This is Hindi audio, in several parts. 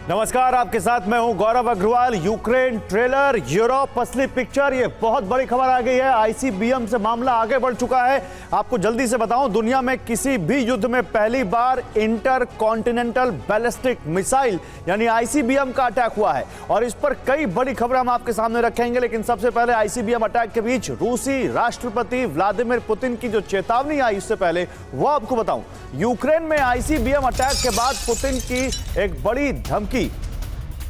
नमस्कार, आपके साथ मैं हूं गौरव अग्रवाल। यूक्रेन ट्रेलर, यूरोप असली पिक्चर, ये बहुत बड़ी खबर आ गई है। आईसीबीएम से मामला आगे बढ़ चुका है। आपको जल्दी से बताऊं, दुनिया में किसी भी युद्ध में पहली बार इंटर कॉन्टिनेंटल बैलिस्टिक मिसाइल यानी आईसीबीएम का अटैक हुआ है और इस पर कई बड़ी खबरें हम आपके सामने रखेंगे। लेकिन सबसे पहले आईसीबीएम अटैक के बीच रूसी राष्ट्रपति व्लादिमीर पुतिन की जो चेतावनी आई, उससे पहले वो आपको बताऊं। यूक्रेन में आईसीबीएम अटैक के बाद पुतिन की एक बड़ी धमकी,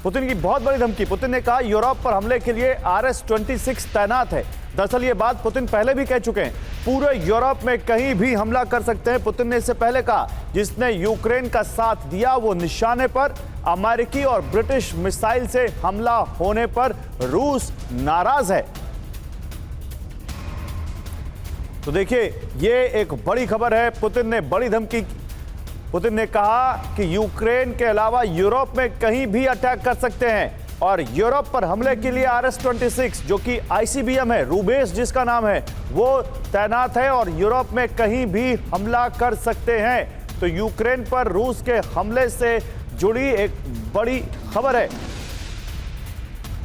पुतिन की बहुत बड़ी धमकी। पुतिन ने कहा यूरोप पर हमले के लिए RS-26 तैनात है। दरअसल ये बात पुतिन पहले भी कह चुके हैं, पूरे यूरोप में कहीं भी हमला कर सकते हैं। पुतिन ने इससे पहले कहा जिसने यूक्रेन का साथ दिया वो निशाने पर, अमेरिकी और ब्रिटिश मिसाइल से हमला होने पर रूस नाराज है। तो देखिए, ये एक बड़ी खबर है। पुतिन ने बड़ी धमकी, पुतिन ने कहा कि यूक्रेन के अलावा यूरोप में कहीं भी अटैक कर सकते हैं और यूरोप पर हमले के लिए RS-26 जो कि आईसीबीएम है, रूबेस जिसका नाम है, वो तैनात है और यूरोप में कहीं भी हमला कर सकते हैं। तो यूक्रेन पर रूस के हमले से जुड़ी एक बड़ी खबर है।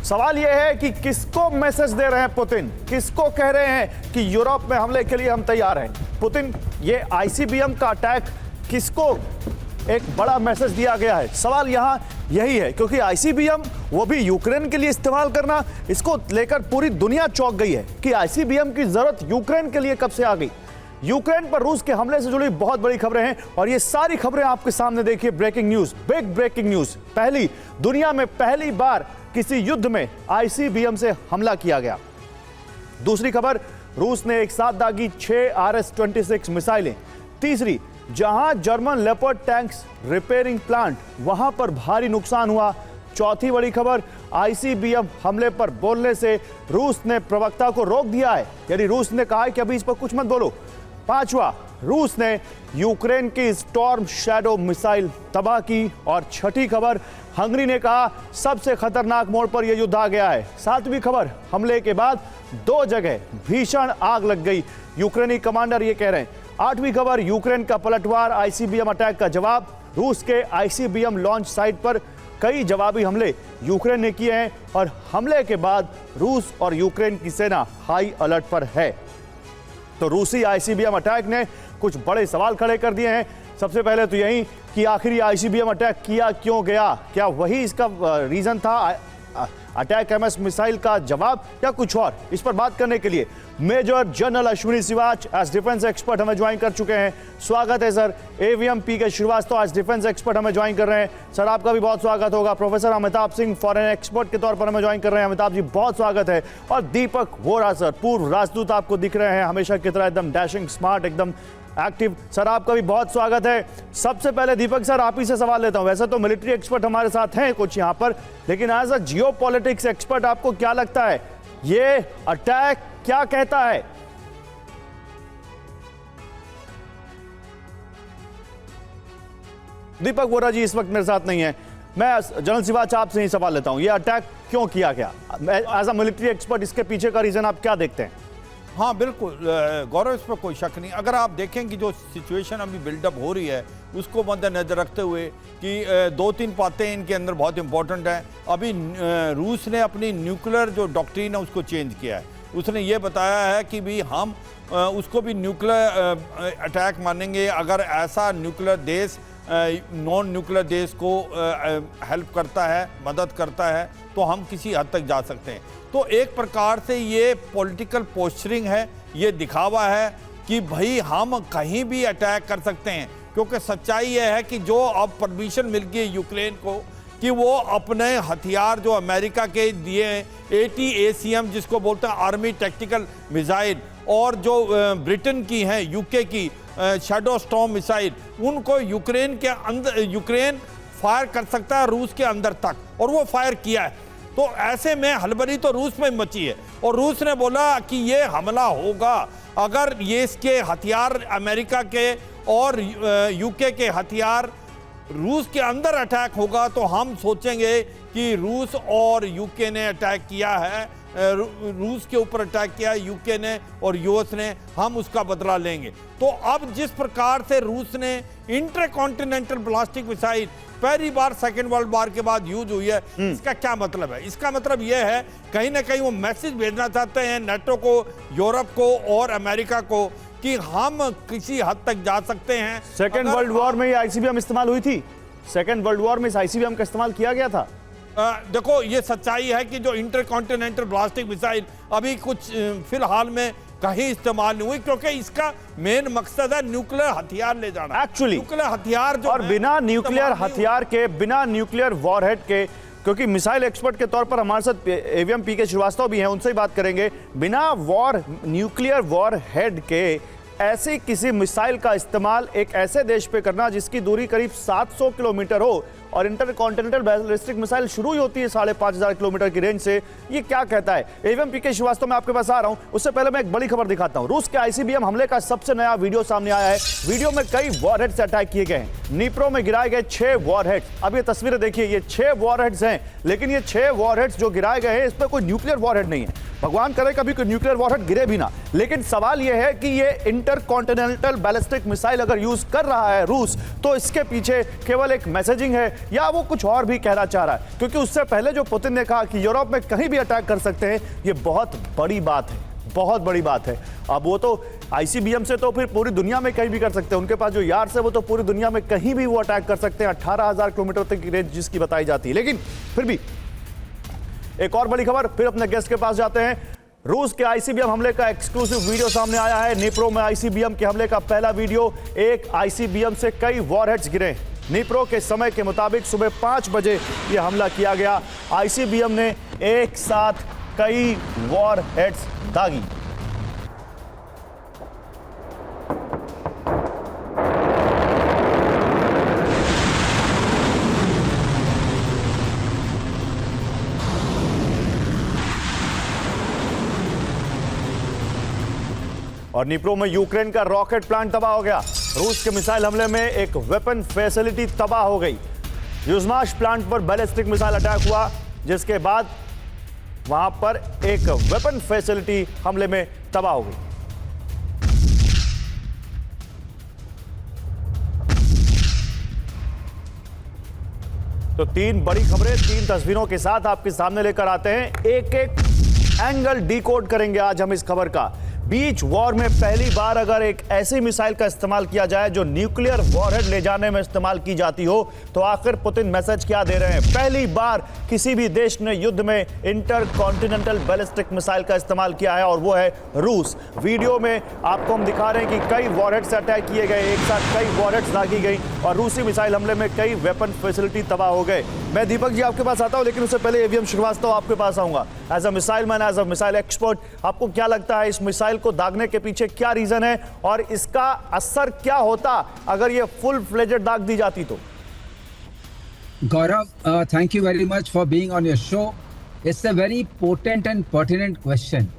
सवाल यह है कि किसको मैसेज दे रहे हैं पुतिन, किसको कह रहे हैं कि यूरोप में हमले के लिए हम तैयार हैं। पुतिन, ये आईसीबीएम का अटैक किसको एक बड़ा मैसेज दिया गया है, सवाल यहां यही है। क्योंकि आईसीबीएम वो भी यूक्रेन के लिए इस्तेमाल करना, इसको लेकर पूरी दुनिया चौंक गई है कि आईसीबीएम की जरूरत यूक्रेन के लिए कब से आ गई। यूक्रेन पर रूस के हमले से जुड़ी बहुत बड़ी खबरें हैं और ये सारी खबरें आपके सामने देखिए। Breaking news, big breaking news. दुनिया में पहली बार किसी युद्ध में आईसीबीएम से हमला किया गया। दूसरी खबर, रूस ने एक साथ दागी 6 RS-26 मिसाइलें। तीसरी, जहां German leopard tanks repairing plant, वहां पर भारी नुकसान हुआ। चौथी बड़ी खबर, आईसीबीएम हमले पर बोलने से रूस ने प्रवक्ता को रोक दिया है, यानी रूस ने कहा है कि अभी इस पर कुछ मत बोलो। पांचवा, रूस ने यूक्रेन की स्टॉर्म शैडो मिसाइल तबाह की। और छठी खबर, हंगरी ने कहा सबसे खतरनाक मोड़ पर यह युद्ध आ गया है। सातवीं खबर, हमले के बाद 2 जगह भीषण आग लग गई, यूक्रेनी कमांडर ये कह रहे हैं। आठवीं खबर, यूक्रेन का पलटवार, आईसीबीएम अटैक का जवाब। रूस के आईसीबीएम लॉन्च साइट पर कई जवाबी हमले यूक्रेन ने किए हैं और हमले के बाद रूस और यूक्रेन की सेना हाई अलर्ट पर है। तो रूसी आईसीबीएम अटैक ने कुछ बड़े सवाल खड़े कर दिए हैं। सबसे पहले तो यही कि आखिर ये आईसीबीएम अटैक किया क्यों गया, क्या वही इसका रीजन था, अटैक एमएस मिसाइल का जवाब, या कुछ और? इस पर बात करने के लिए मेजर जनरल अश्विनी श्रीवाच एज डिफेंस एक्सपर्ट हमें ज्वाइन कर चुके हैं। स्वागत है सर। एवीएम PK श्रीवास्तव आज डिफेंस एक्सपर्ट हमें ज्वाइन कर रहे हैं। सर, आपका भी बहुत स्वागत होगा। Professor Amitabh Singh foreign expert के तौर पर हमें ज्वाइन कर रहे हैं। अमिताभ जी, बहुत स्वागत है। और दीपक वोरा सर, पूर्व राजदूत आपको दिख रहे हैं, हमेशा की तरह एकदम डैशिंग, स्मार्ट, एकदम एक्टिव। सर, आपका भी बहुत स्वागत है। सबसे पहले दीपक सर, आप ही से सवाल लेता हूं। वैसे तो मिलिट्री एक्सपर्ट हमारे साथ हैं कुछ यहां पर, लेकिन एज अ जियोपॉलिटिक्स एक्सपर्ट आपको क्या लगता है, ये अटैक क्या कहता है? दीपक वोरा जी इस वक्त मेरे साथ नहीं है, मैं जनरल शिवाच आपसे ही सवाल लेता हूं, ये अटैक क्यों किया गया? एज अ मिलिट्री एक्सपर्ट इसके पीछे का रीजन आप क्या देखते हैं? हाँ बिल्कुल गौरव, इस पर कोई शक नहीं। अगर आप देखें कि जो सिचुएशन अभी बिल्डअप हो रही है उसको मद्देनजर रखते हुए कि 2-3 बातें इनके अंदर बहुत इंपॉर्टेंट हैं। अभी रूस ने अपनी न्यूक्लियर जो डॉक्ट्रिन है उसको चेंज किया है। उसने ये बताया है कि भी हम उसको भी न्यूक्लियर अटैक मानेंगे अगर ऐसा न्यूक्लियर देश नॉन न्यूक्लियर देश को हेल्प करता है, मदद करता है, तो हम किसी हद तक जा सकते हैं। तो एक प्रकार से ये पॉलिटिकल पोस्चरिंग है, ये दिखावा है कि भाई हम कहीं भी अटैक कर सकते हैं। क्योंकि सच्चाई ये है कि जो अब परमिशन मिल गई यूक्रेन को कि वो अपने हथियार जो अमेरिका के दिए ATACM जिसको बोलते हैं आर्मी टैक्टिकल मिसाइल, और जो ब्रिटेन की हैं, यूके की शैडो स्टॉर्म मिसाइल, उनको यूक्रेन के अंदर, यूक्रेन फायर कर सकता है रूस के अंदर तक, और वो फायर किया है। तो ऐसे में हलबरी तो रूस में मची है और रूस ने बोला कि ये हमला होगा अगर ये इसके हथियार अमेरिका के और यूके के हथियार रूस के अंदर अटैक होगा तो हम सोचेंगे कि रूस और यूके ने अटैक किया है, रूस के ऊपर अटैक किया यूके ने और यूएस ने, हम उसका बदला लेंगे। तो अब जिस प्रकार से रूस ने इंटरकॉन्टिनेंटल बैलिस्टिक मिसाइल पहली बार सेकेंड वर्ल्ड वॉर के बाद यूज हुई है। इसका क्या मतलब है? इसका मतलब यह है कहीं ना कहीं वो मैसेज भेजना चाहते हैं नाटो को, यूरोप को और अमेरिका को कि हम किसी हद तक जा सकते हैं। सेकेंड वर्ल्ड वॉर में ये आईसीबीएम इस्तेमाल हुई थी, सेकेंड वर्ल्ड वॉर में इस आईसीबीएम का इस्तेमाल किया गया था। देखो ये सच्चाई है कि जो इंटरकॉन्टिनेंटल बैलिस्टिक मिसाइल अभी कुछ फिलहाल में कहीं इस्तेमाल नहीं हुई, क्योंकि इसका मेन मकसद है न्यूक्लियर हथियार ले जाना। एक्चुअली न्यूक्लियर हथियार जो और बिना न्यूक्लियर हथियार के, बिना न्यूक्लियर वॉरहेड के, क्योंकि मिसाइल एक्सपर्ट के तौर पर हमारे साथ एवीएम पीके श्रीवास्तव भी हैं, उनसे ही बात करेंगे। बिना न्यूक्लियर वॉरहेड के ऐसी किसी मिसाइल का इस्तेमाल एक ऐसे देश पे करना जिसकी दूरी करीब 700 किलोमीटर हो और इंटरकॉन्टिनेंटल बैलिस्टिक मिसाइल शुरू ही होती है 5,500 किलोमीटर की रेंज से, ये क्या कहता है? एवीएम पीके श्रीवास्तव मैं आपके पास आ रहा हूं, उससे पहले मैं एक बड़ी खबर दिखाता हूं। रूस के आईसीबीएम हमले का सबसे नया वीडियो सामने आया है। वीडियो में कई वॉरहेड्स अटैक किए गए हैं। नीप्रो में गिराए गए 6 वॉरहेड्स। अब ये तस्वीरें देखिए, ये 6 वॉरहेड्स हैं, लेकिन ये 6 वॉरहेड्स जो गिराए गए हैं इस पर कोई न्यूक्लियर वॉरहेड नहीं है। भगवान करे कभी कोई न्यूक्लियर वॉरहेड गिरे भी ना, लेकिन सवाल यह है कि ये इंटरकॉन्टिनेंटल बैलिस्टिक मिसाइल अगर यूज कर रहा है रूस, तो इसके पीछे केवल एक मैसेजिंग है या वो कुछ और भी कहना चाह रहा है? क्योंकि उससे पहले जो पुतिन ने कहा कि यूरोप में कहीं भी अटैक कर सकते हैं, ये बहुत बड़ी बात है, बहुत बड़ी बात है। अब वो तो आईसीबीएम से तो फिर पूरी दुनिया में कहीं भी कर सकते हैं, उनके पास जो यार्ड्स है वो तो पूरी दुनिया में कहीं भी वो अटैक कर सकते हैं। 18,000 किलोमीटर तक की रेंज जिसकी बताई जाती है। लेकिन फिर भी एक और बड़ी खबर, फिर अपने गेस्ट के पास जाते हैं। रूस के आईसीबीएम हमले का एक्सक्लूसिव वीडियो सामने आया है। नीप्रो में आईसीबीएम के हमले का पहला वीडियो। एक आईसीबीएम से कई वॉरहेड्स गिरे। नीप्रो के समय के मुताबिक सुबह 5 बजे यह हमला किया गया। आईसीबीएम ने एक साथ कई वॉरहेड्स दागी। और नीप्रो में यूक्रेन का रॉकेट प्लांट तबाह हो गया। रूस के मिसाइल हमले में एक वेपन फैसिलिटी तबाह हो गई। यूजमाश प्लांट पर बैलिस्टिक मिसाइल अटैक हुआ, जिसके बाद वहां पर एक वेपन फैसिलिटी हमले में तबाह हो गई। तो 3 बड़ी खबरें 3 तस्वीरों के साथ आपके सामने लेकर आते हैं। एक एक एंगल डिकोड करेंगे आज हम इस खबर का। बीच वॉर में पहली बार अगर एक ऐसी मिसाइल का इस्तेमाल किया जाए जो न्यूक्लियर वॉरहेड ले जाने में इस्तेमाल की जाती हो, तो आखिर पुतिन मैसेज क्या दे रहे हैं? पहली बार किसी भी देश ने युद्ध में इंटरकॉन्टिनेंटल बैलिस्टिक मिसाइल का इस्तेमाल किया है और वो है रूस। वीडियो में आपको हम दिखा रहे हैं कि कई वॉरहेड्स अटैक किए गए, एक साथ कई वॉरहेड्स दागी गई और रूसी मिसाइल हमले में कई वेपन फैसिलिटी तबाह हो गए। मैं दीपक जी आपके पास आता हूं, लेकिन उससे पहले एवीएम श्रीवास्तव आपके पास आऊंगा। As a missile man, as a missile expert, आपको क्या लगता है इस मिसाइल को दागने के पीछे क्या रीजन है और इसका असर क्या होता अगर ये फुल फ्लेजेड दाग दी जाती तो? Gaurav, thank you very much for being on your show. It's a very potent and pertinent question.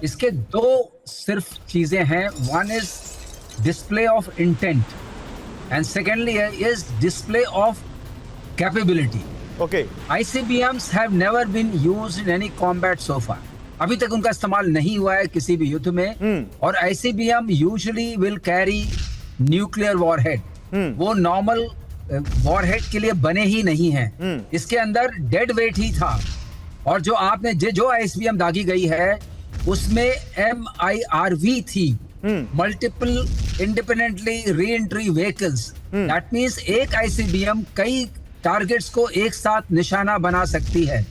इसके 2 सिर्फ चीजें हैं. One is display of intent and secondly is display of capability. Okay. ICBMs have never been used in any combat so far. अभी तक उनका इस्तेमाल नहीं हुआ है किसी भी युद्ध में। और ICBM usually will carry nuclear warhead. वो नॉर्मल वॉरहेड के लिए बने ही नहीं हैं। इसके अंदर डेड वेट ही था। और जो आपने जो ICBM दागी गई है उसमें MIRV थी, multiple independently re entry vehicles. That means एक ICBM कई टारगेट्स को एक साथ निशाना बना सकती है।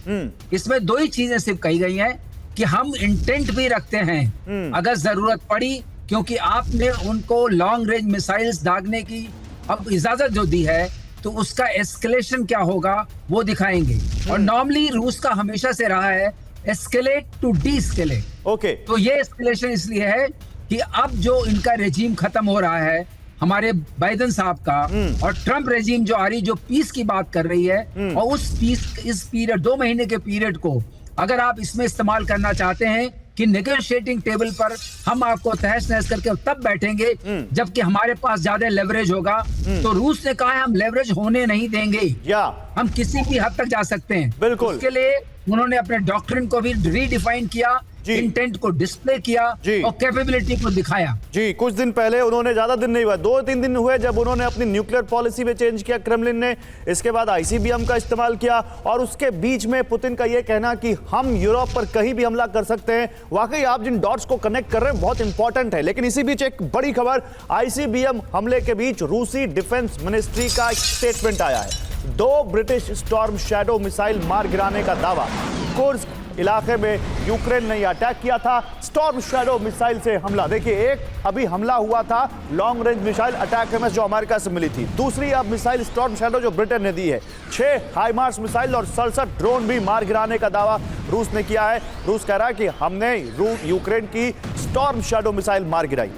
इसमें 2 ही चीजें सिर्फ कही गई हैं कि हम इंटेंट भी रखते हैं अगर जरूरत पड़ी, क्योंकि आपने उनको लॉन्ग रेंज मिसाइल्स दागने की अब इजाजत जो दी है, तो उसका एस्केलेशन क्या होगा वो दिखाएंगे। और नॉर्मली रूस का हमेशा से रहा है एस्केलेट टू डीस्केलेट। ओके। तो ये एस्केलेशन इसलिए है कि अब जो इनका रेजीम खत्म हो रहा है हमारे बाइडेन साहब का, और ट्रंप रेजीम जो आ रही, जो पीस की बात कर रही है, और उस पीस इस पीरियड 2 महीने के पीरियड को अगर आप इसमें इस्तेमाल करना चाहते हैं कि नेगोशिएटिंग टेबल पर हम आपको तहस नहस करके तब बैठेंगे जबकि हमारे पास ज्यादा लेवरेज होगा, तो रूस ने कहा है हम लेवरेज होने नहीं देंगे, हम किसी भी हद तक जा सकते हैं। बिल्कुल। उसके लिए उन्होंने अपने डॉक्ट्रिन को भी रीडिफाइन किया जी। इंटेंट को डिस्प्ले किया जी। और कैपेबिलिटी को दिखाया। जी, कुछ दिन पहले उन्होंने, ज्यादा दिन नहीं हुआ, 2-3 दिन हुए जब उन्होंने अपनी न्यूक्लियर पॉलिसी में चेंज किया क्रेमलिन ने, इसके बाद आईसीबीएम का इस्तेमाल किया, और उसके बीच में पुतिन का यह कहना कि हम यूरोप पर कहीं भी हमला कर सकते हैं। वाकई आप जिन डॉट्स को कनेक्ट कर रहे हैं बहुत इंपॉर्टेंट है। लेकिन इसी बीच एक बड़ी खबर, आईसीबीएम हमले के बीच रूसी डिफेंस मिनिस्ट्री का एक स्टेटमेंट आया है। 2 ब्रिटिश स्टॉर्म शैडो मिसाइल मार गिराने का दावा। कुर्स्क इलाके में यूक्रेन ने अटैक किया था स्टॉर्म शैडो मिसाइल से हमला। देखिए, एक अभी हमला हुआ था long range missile attack MS जो अमेरिका से मिली थी, दूसरी अब मिसाइल स्टॉर्म शैडो जो ब्रिटेन ने दी है। 6 हाइमार्स मिसाइल और 67 ड्रोन भी मार गिराने का दावा रूस ने किया है। रूस कह रहा है कि हमने यूक्रेन की स्टॉर्म शैडो मिसाइल मार गिराई।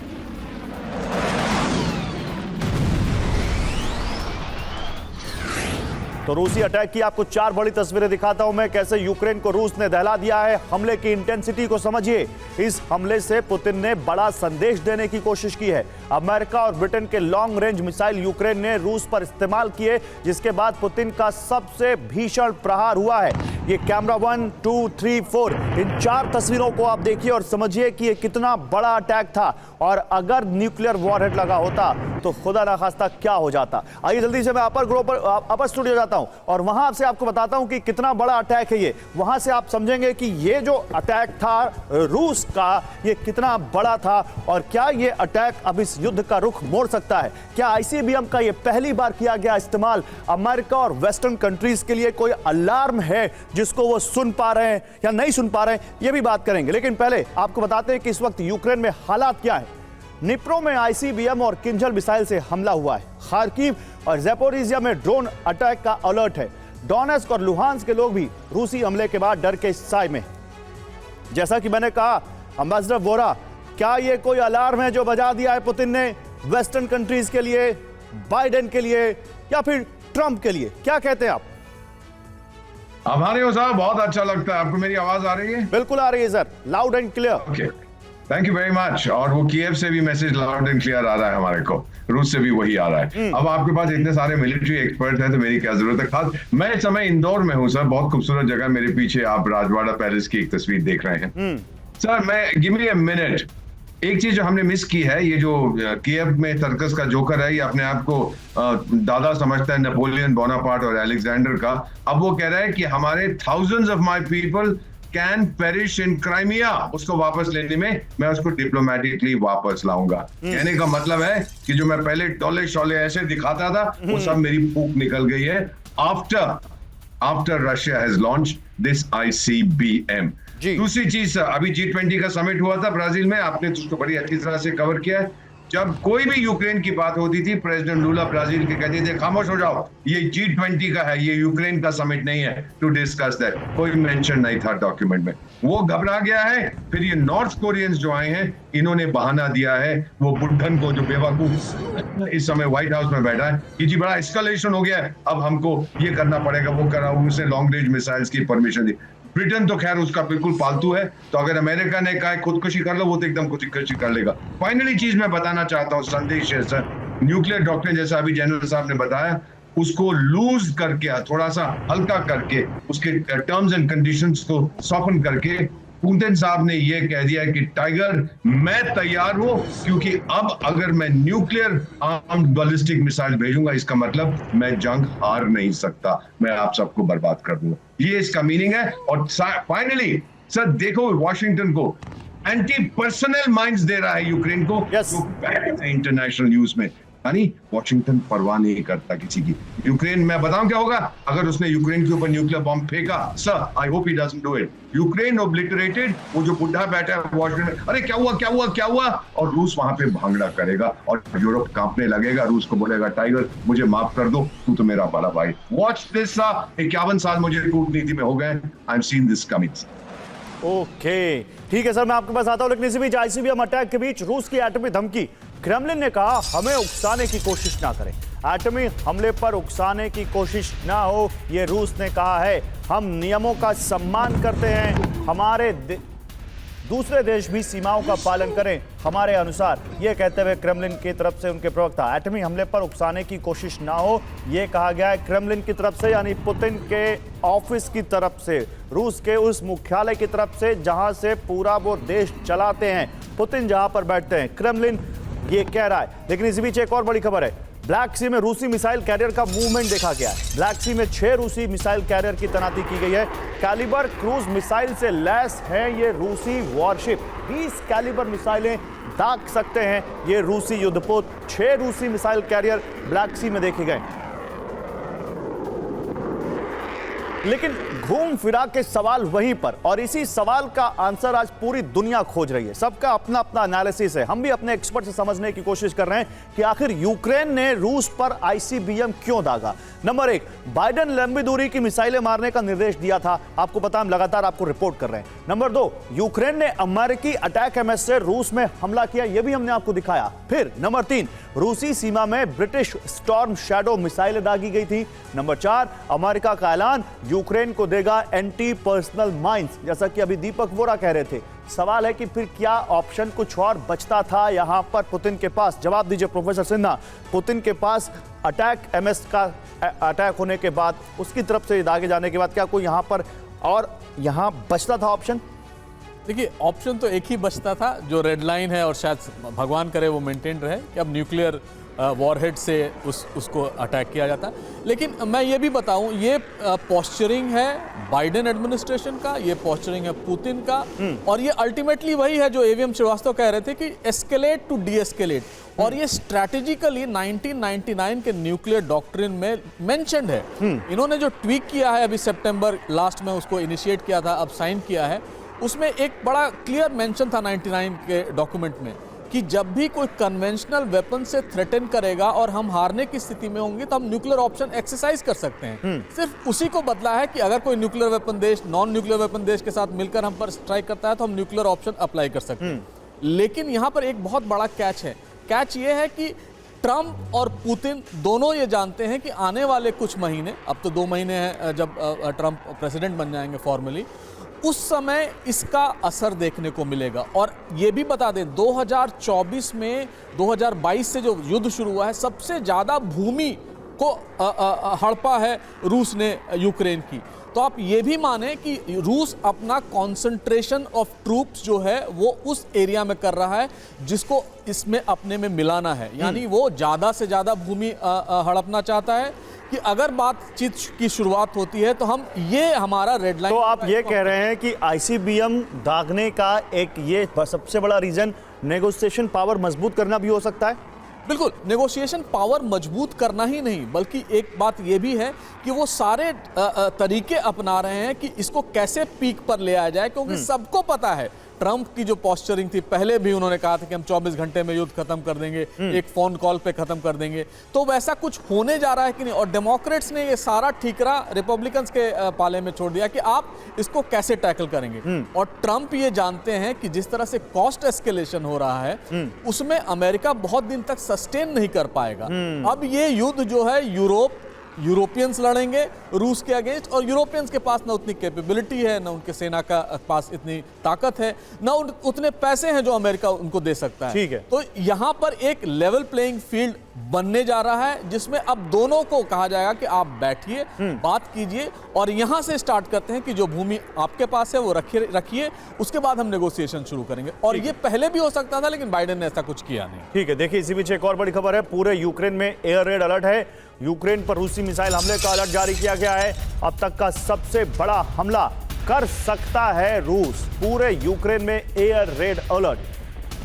तो रूसी अटैक की आपको 4 बड़ी तस्वीरें दिखाता हूं मैं, कैसे यूक्रेन को रूस ने दहला दिया है। हमले की इंटेंसिटी को समझिए। इस हमले से पुतिन ने बड़ा संदेश देने की कोशिश की है। अमेरिका और ब्रिटेन के लॉन्ग रेंज मिसाइल यूक्रेन ने रूस पर इस्तेमाल किए, जिसके बाद पुतिन का सबसे भीषण प्रहार हुआ है। ये कैमरा 1, 2, 3, 4, इन 4 तस्वीरों को आप देखिए और समझिए कि ये कितना बड़ा अटैक था। और अगर न्यूक्लियर वॉरहेड लगा होता तो खुदा ना खास्ता क्या हो जाता। आइए जल्दी से मैं अपर स्टूडियो जाता हूं और वहां से आपको बताता हूं कि कितना बड़ा अटैक है ये। वहां से आप समझेंगे कि ये जो अटैक था रूस का, ये कितना बड़ा था और क्या ये अटैक अब इस युद्ध का रुख मोड़ सकता है। क्या आईसीबीएम का ये पहली बार किया गया इस्तेमाल अमेरिका और वेस्टर्न कंट्रीज के लिए कोई अलार्म है जिसको वो सुन पा रहे हैं या नहीं सुन पा रहे हैं, ये भी बात करेंगे। लेकिन पहले आपको बताते हैं कि इस वक्त यूक्रेन में हालात क्या है। निप्रो में आईसीबीएम और किंजल मिसाइल से हमला हुआ है। खार्किव और ज़ेपोरिजिया में ड्रोन अटैक का अलर्ट है। डोनेस्क और लुहांस्क के लोग भी रूसी हमले के बाद डर के साए में। जैसा कि मैंने कहा, एम्बेसडर वोरा, क्या ये कोई अलार्म है जो बजा दिया है पुतिन ने वेस्टर्न कंट्रीज के लिए, बाइडेन के लिए या फिर ट्रंप के लिए? क्या कहते हैं आप? आभारी हो साहब, बहुत अच्छा लगता है। आपको मेरी आवाज आ रही है? बिल्कुल आ रही है sir, loud and clear. Okay, thank you very much. और वो कीव से भी मैसेज लाउड एंड क्लियर आ रहा है हमारे को, रूस से भी वही आ रहा है। अब आपके पास इतने सारे मिलिट्री एक्सपर्ट हैं तो मेरी क्या जरूरत है। खास मैं इस समय इंदौर में हूँ सर, बहुत खूबसूरत जगह। मेरे पीछे आप राजवाड़ा पैलेस की एक तस्वीर देख रहे हैं सर। मैं गिव मी अ मिनट। एक चीज जो हमने मिस की है, ये जो कीव में सर्कस का जोकर है, ये अपने आप को दादा समझता है नेपोलियन बोनापार्ट और अलेक्जेंडर का। अब वो कह रहा है कि हमारे thousands of my people can perish in Crimea. उसको वापस लेने में मैं उसको डिप्लोमेटिकली वापस लाऊंगा। कहने का मतलब है कि जो मैं पहले टोले शोले ऐसे दिखाता था, वो सब मेरी फूक निकल गई है after Russia has launch this ICBM. दूसरी चीज, अभी G20 का समिट हुआ था ब्राजील में, आपने उसको बड़ी अच्छी तरह से कवर किया है। जब कोई भी यूक्रेन की बात होती थी, प्रेसिडेंट लूला ब्राजील के कहते थे खामोश हो जाओ, ये G20 का है, ये यूक्रेन का समिट नहीं है टू डिस्कस दैट। कोई मेंशन नहीं था डॉक्यूमेंट में। वो घबरा गया है। फिर ये नॉर्थ कोरियंस जो आए हैं, इन्होंने बहाना दिया है वो बुड्ढन को, जो बेवकूफ इस समय व्हाइट हाउस में बैठा है, कि जी बड़ा एस्केलेशन हो गया है, अब हमको ये करना पड़ेगा, वो करा, उसे लॉन्ग रेंज मिसाइल्स की परमिशन दी। ब्रिटेन तो खैर उसका बिल्कुल पालतू है, तो अगर अमेरिका ने कहा खुदकुशी कर लो, वो तो एकदम खुदकुशी कर लेगा। फाइनली चीज मैं बताना चाहता हूँ, संदेश है सर, न्यूक्लियर डॉक्ट्रिन जैसा अभी जनरल साहब ने बताया, उसको लूज करके, थोड़ा सा हल्का करके, उसके टर्म्स एंड कंडीशंस को सॉफ्टन करके पुतिन साहब ने यह कह दिया है कि टाइगर मैं तैयार हूं, क्योंकि अब अगर मैं न्यूक्लियर आर्म्ड बैलिस्टिक मिसाइल भेजूंगा, इसका मतलब मैं जंग हार नहीं सकता, मैं आप सबको बर्बाद कर दूंगा। ये इसका मीनिंग है। और फाइनली सर देखो, वॉशिंगटन को एंटी पर्सनल माइंस दे रहा है यूक्रेन को, जो बैड है इंटरनेशनल न्यूज में। यानी वॉशिंगटन परवाह नहीं करता किसी की। यूक्रेन, मैं बताऊं क्या होगा अगर उसने यूक्रेन के ऊपर न्यूक्लियर बॉम्ब फेंका? Sir I hope he doesn't do it. Ukraine obliterated, वो जो बुढ़ा बैठा है वॉशिंगटन, अरे क्या हुआ क्या हुआ क्या हुआ, और रूस वहां पे भांगड़ा करेगा और यूरोप कांपने लगेगा। रूस को बोलेगा टाइगर मुझे माफ कर दो, तू तो मेरा बड़ा भाई। Watch this. 51 साल मुझे कूटनीति में हो गए, I am seen this coming. Okay, ठीक है सर, मैं आपके पास आता हूं। लेकिन इसी बीच आईसीबीएम अटैक के बीच रूस की एटमी धमकी। क्रेमलिन ने कहा हमें उकसाने की कोशिश ना करें, एटमी हमले पर उकसाने की कोशिश ना हो, ये रूस ने कहा है। हम नियमों का सम्मान करते हैं, हमारे दूसरे देश भी सीमाओं का पालन करें हमारे अनुसार। ये कहते हुए क्रेमलिन की तरफ से उनके प्रवक्ता, एटमी हमले पर उकसाने की कोशिश ना हो, ये कहा गया है क्रेमलिन की तरफ से, यानी पुतिन के ऑफिस की तरफ से, रूस के उस मुख्यालय की तरफ से जहां से पूरा वो देश चलाते हैं, पुतिन जहां पर बैठते हैं, क्रेमलिन ये कह रहा है। लेकिन इसी बीच एक और बड़ी खबर है, ब्लैक सी में रूसी मिसाइल कैरियर का मूवमेंट देखा गया है। ब्लैक सी में 6 रूसी मिसाइल कैरियर की तैनाती की गई है। कैलिबर क्रूज मिसाइल से लैस है ये रूसी वॉरशिप। 20 कैलिबर मिसाइलें दाग सकते हैं ये रूसी युद्धपोत। 6 रूसी मिसाइल कैरियर ब्लैक सी में देखे गए। लेकिन घूम फिरा के सवाल वहीं पर, और इसी सवाल का आंसर आज पूरी दुनिया खोज रही है। सबका अपना अपना एनालिसिस है। हम भी अपने एक्सपर्ट से समझने की कोशिश कर रहे हैं कि आखिर यूक्रेन ने रूस पर आईसीबीएम क्यों दागा। नंबर 1, बाइडेन लंबी दूरी की मिसाइलें मारने का निर्देश दिया था। आपको पता, हम लगातार आपको रिपोर्ट कर रहे हैं। नंबर 2, यूक्रेन ने अमेरिकी अटैक एमएस से रूस में हमला किया, यह भी हमने आपको दिखाया। फिर नंबर 3, रूसी सीमा में ब्रिटिश स्टॉर्म शैडो मिसाइलें दागी गई थी। नंबर 4, अमेरिका का ऐलान यूक्रेन को देगा एंटी पर्सनल माइंस, जैसा कि अभी दीपक वोरा कह रहे थे। सवाल है कि फिर क्या ऑप्शन कुछ और बचता था यहां पर पुतिन के पास? जवाब दीजिए प्रोफेसर सिन्हा। पुतिन के पास अटैक एमएस का अटैक होने के बाद, उसकी तरफ से दागे जाने के बाद, क्या कोई यहां पर और यहां बचता था ऑप्शन? देखिए, ऑप्शन तो एक ही बचता था, जो रेड लाइन है और शायद भगवान करे वो मेंटेन रहे, कि अब न्यूक्लियर वॉरहेड से उसको अटैक किया जाता। लेकिन मैं ये भी बताऊं, ये पोस्चरिंग है बाइडेन एडमिनिस्ट्रेशन का, ये पोस्चरिंग है पुतिन का, और ये अल्टीमेटली वही है जो एवीएम श्रीवास्तव कह रहे थे कि एस्केलेट टू डी एस्केलेट। और ये स्ट्रैटेजिकली 1999 के न्यूक्लियर डॉक्ट्रिन में मेंशन्ड है। इन्होंने जो ट्वीक किया है अभी सितंबर लास्ट में, उसको इनिशिएट किया था, अब साइन किया है, उसमें एक बड़ा क्लियर मेंशन था 99 के डॉक्यूमेंट में कि जब भी कोई कन्वेंशनल वेपन से थ्रेटन करेगा और हम हारने की स्थिति में होंगे तो हम न्यूक्लियर ऑप्शन एक्सरसाइज कर सकते हैं। सिर्फ उसी को बदला है कि अगर कोई न्यूक्लियर वेपन देश नॉन न्यूक्लियर वेपन देश के साथ मिलकर हम पर स्ट्राइक करता है तो हम न्यूक्लियर ऑप्शन अप्लाई कर सकते हैं। लेकिन यहाँ पर एक बहुत बड़ा कैच है। कैच ये है कि ट्रंप और पुतिन दोनों ये जानते हैं कि आने वाले कुछ महीने, अब तो 2 महीने हैं जब ट्रंप प्रेसिडेंट बन जाएंगे फॉर्मली, उस समय इसका असर देखने को मिलेगा। और ये भी बता दें, 2024 में 2022 से जो युद्ध शुरू हुआ है, सबसे ज़्यादा भूमि को हड़पा है रूस ने यूक्रेन की। तो आप ये भी माने कि रूस अपना कंसंट्रेशन ऑफ ट्रूप्स जो है वो उस एरिया में कर रहा है जिसको इसमें अपने में मिलाना है। यानी वो ज़्यादा से ज़्यादा भूमि हड़पना चाहता है कि अगर बातचीत की शुरुआत होती है तो हम, ये हमारा रेड लाइन। तो आप ये कह रहे हैं कि आईसीबीएम दागने का एक ये सबसे बड़ा रीजन नेगोशिएशन पावर मजबूत करना भी हो सकता है? बिल्कुल, नेगोशिएशन पावर मजबूत करना ही नहीं, बल्कि एक बात यह भी है कि वो सारे तरीके अपना रहे हैं कि इसको कैसे पीक पर ले आया जाए, क्योंकि सबको पता है ट्रंप की जो पोस्चरिंग थी, पहले भी उन्होंने कहा था कि हम 24 घंटे में युद्ध खत्म कर देंगे, एक फोन कॉल पे खत्म कर देंगे। तो वैसा कुछ होने जा रहा है कि नहीं? और डेमोक्रेट्स ने ये सारा ठीकरा रिपब्लिकन्स के पाले में छोड़ दिया कि आप इसको कैसे टैकल करेंगे। और ट्रंप ये जानते हैं कि जिस तरह से कॉस्ट एस्केलेशन हो रहा है उसमें अमेरिका बहुत दिन तक सस्टेन नहीं कर पाएगा। अब ये युद्ध जो है यूरोपियंस लड़ेंगे रूस के अगेंस्ट, और यूरोपियंस के पास ना उतनी कैपेबिलिटी है, ना उनके सेना का पास इतनी ताकत है, ना उतने पैसे हैं जो अमेरिका उनको दे सकता है। ठीक है। तो यहां पर एक लेवल प्लेइंग फील्ड बनने जा रहा है जिसमें अब दोनों को कहा जाएगा कि आप बैठिए, बात कीजिए, और यहां से स्टार्ट करते हैं कि जो भूमि आपके पास है वो रखिए, उसके बाद हम नेगोशिएशन शुरू करेंगे। और ये पहले भी हो सकता था, लेकिन बाइडेन ने ऐसा कुछ किया नहीं। ठीक है, देखिए इसी बीच एक और बड़ी खबर है, पूरे यूक्रेन में एयर रेड अलर्ट है। यूक्रेन पर रूसी मिसाइल हमले का अलर्ट जारी किया गया है। अब तक का सबसे बड़ा हमला कर सकता है रूस। पूरे यूक्रेन में एयर रेड अलर्ट,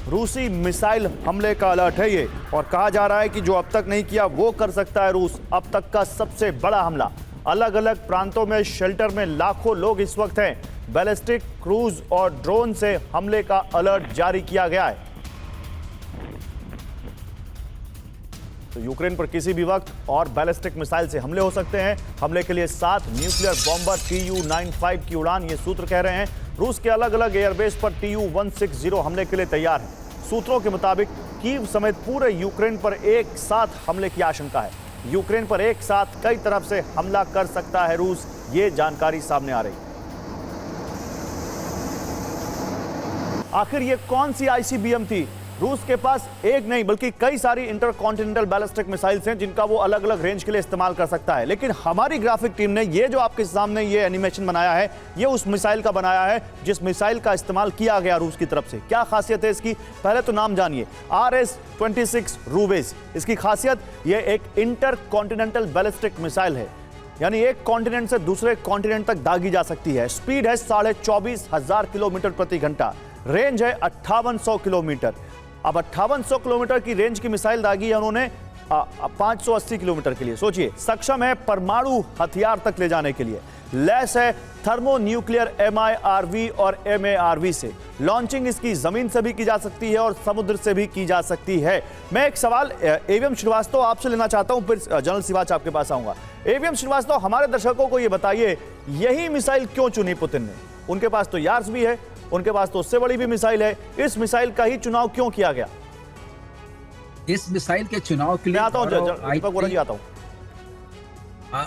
रूसी मिसाइल हमले का अलर्ट है ये, और कहा जा रहा है कि जो अब तक नहीं किया वो कर सकता है रूस। अब तक का सबसे बड़ा हमला। अलग अलग प्रांतों में शेल्टर में लाखों लोग इस वक्त हैं। बैलिस्टिक, क्रूज और ड्रोन से हमले का अलर्ट जारी किया गया है। तो यूक्रेन पर किसी भी वक्त और बैलिस्टिक मिसाइल से हमले हो सकते हैं। हमले के लिए 7 न्यूक्लियर बॉम्बर Tu-95 की उड़ान, ये सूत्र कह रहे हैं। रूस के अलग अलग एयरबेस पर Tu-160 हमले के लिए तैयार है। सूत्रों के मुताबिक कीव समेत पूरे यूक्रेन पर एक साथ हमले की आशंका है। यूक्रेन पर एक साथ कई तरफ से हमला कर सकता है रूस, ये जानकारी सामने आ रही है। आखिर ये कौन सी आईसीबीएम थी? रूस के पास एक नहीं बल्कि कई सारी इंटरकॉन्टिनेंटल बैलिस्टिक मिसाइल्स हैं जिनका वो अलग अलग रेंज के लिए इस्तेमाल कर सकता है, लेकिन हमारी ग्राफिक टीम ने ये जो आपके सामने ये एनिमेशन बनाया है, ये उस मिसाइल का बनाया है जिस मिसाइल का इस्तेमाल किया गया रूस की तरफ से। क्या खासियत है इसकी? पहले तो नाम जानिए, RS-26 रूबेज। इसकी खासियत, ये एक इंटरकॉन्टिनेंटल बैलिस्टिक मिसाइल है, यानी एक कॉन्टिनेंट से दूसरे कॉन्टिनेंट तक दागी जा सकती है। स्पीड है 24,500 किलोमीटर प्रति घंटा, रेंज है 5800 किलोमीटर। अब 5800 किलोमीटर की रेंज की मिसाइल दागी है उन्होंने 580 किलोमीटर के लिए। सोचिए, सक्षम है परमाणु हथियार तक ले जाने के लिए, लैस है थर्मो न्यूक्लियर MIRV और MARV से। लॉन्चिंग इसकी जमीन से भी की जा सकती है और समुद्र से भी की जा सकती है। मैं एक सवाल AVM श्रीवास्तव आपसे लेना चाहता हूं, फिर जनरल सिवाच आपके पास आऊंगा। AVM श्रीवास्तव, हमारे दर्शकों को यह बताइए, यही मिसाइल क्यों चुनी पुतिन ने? उनके पास तो यार्स भी है, उनके पास तो उससे बड़ी भी मिसाइल है, इस मिसाइल का ही चुनाव क्यों किया गया? इस मिसाइल के चुनाव के लिए आता हूं।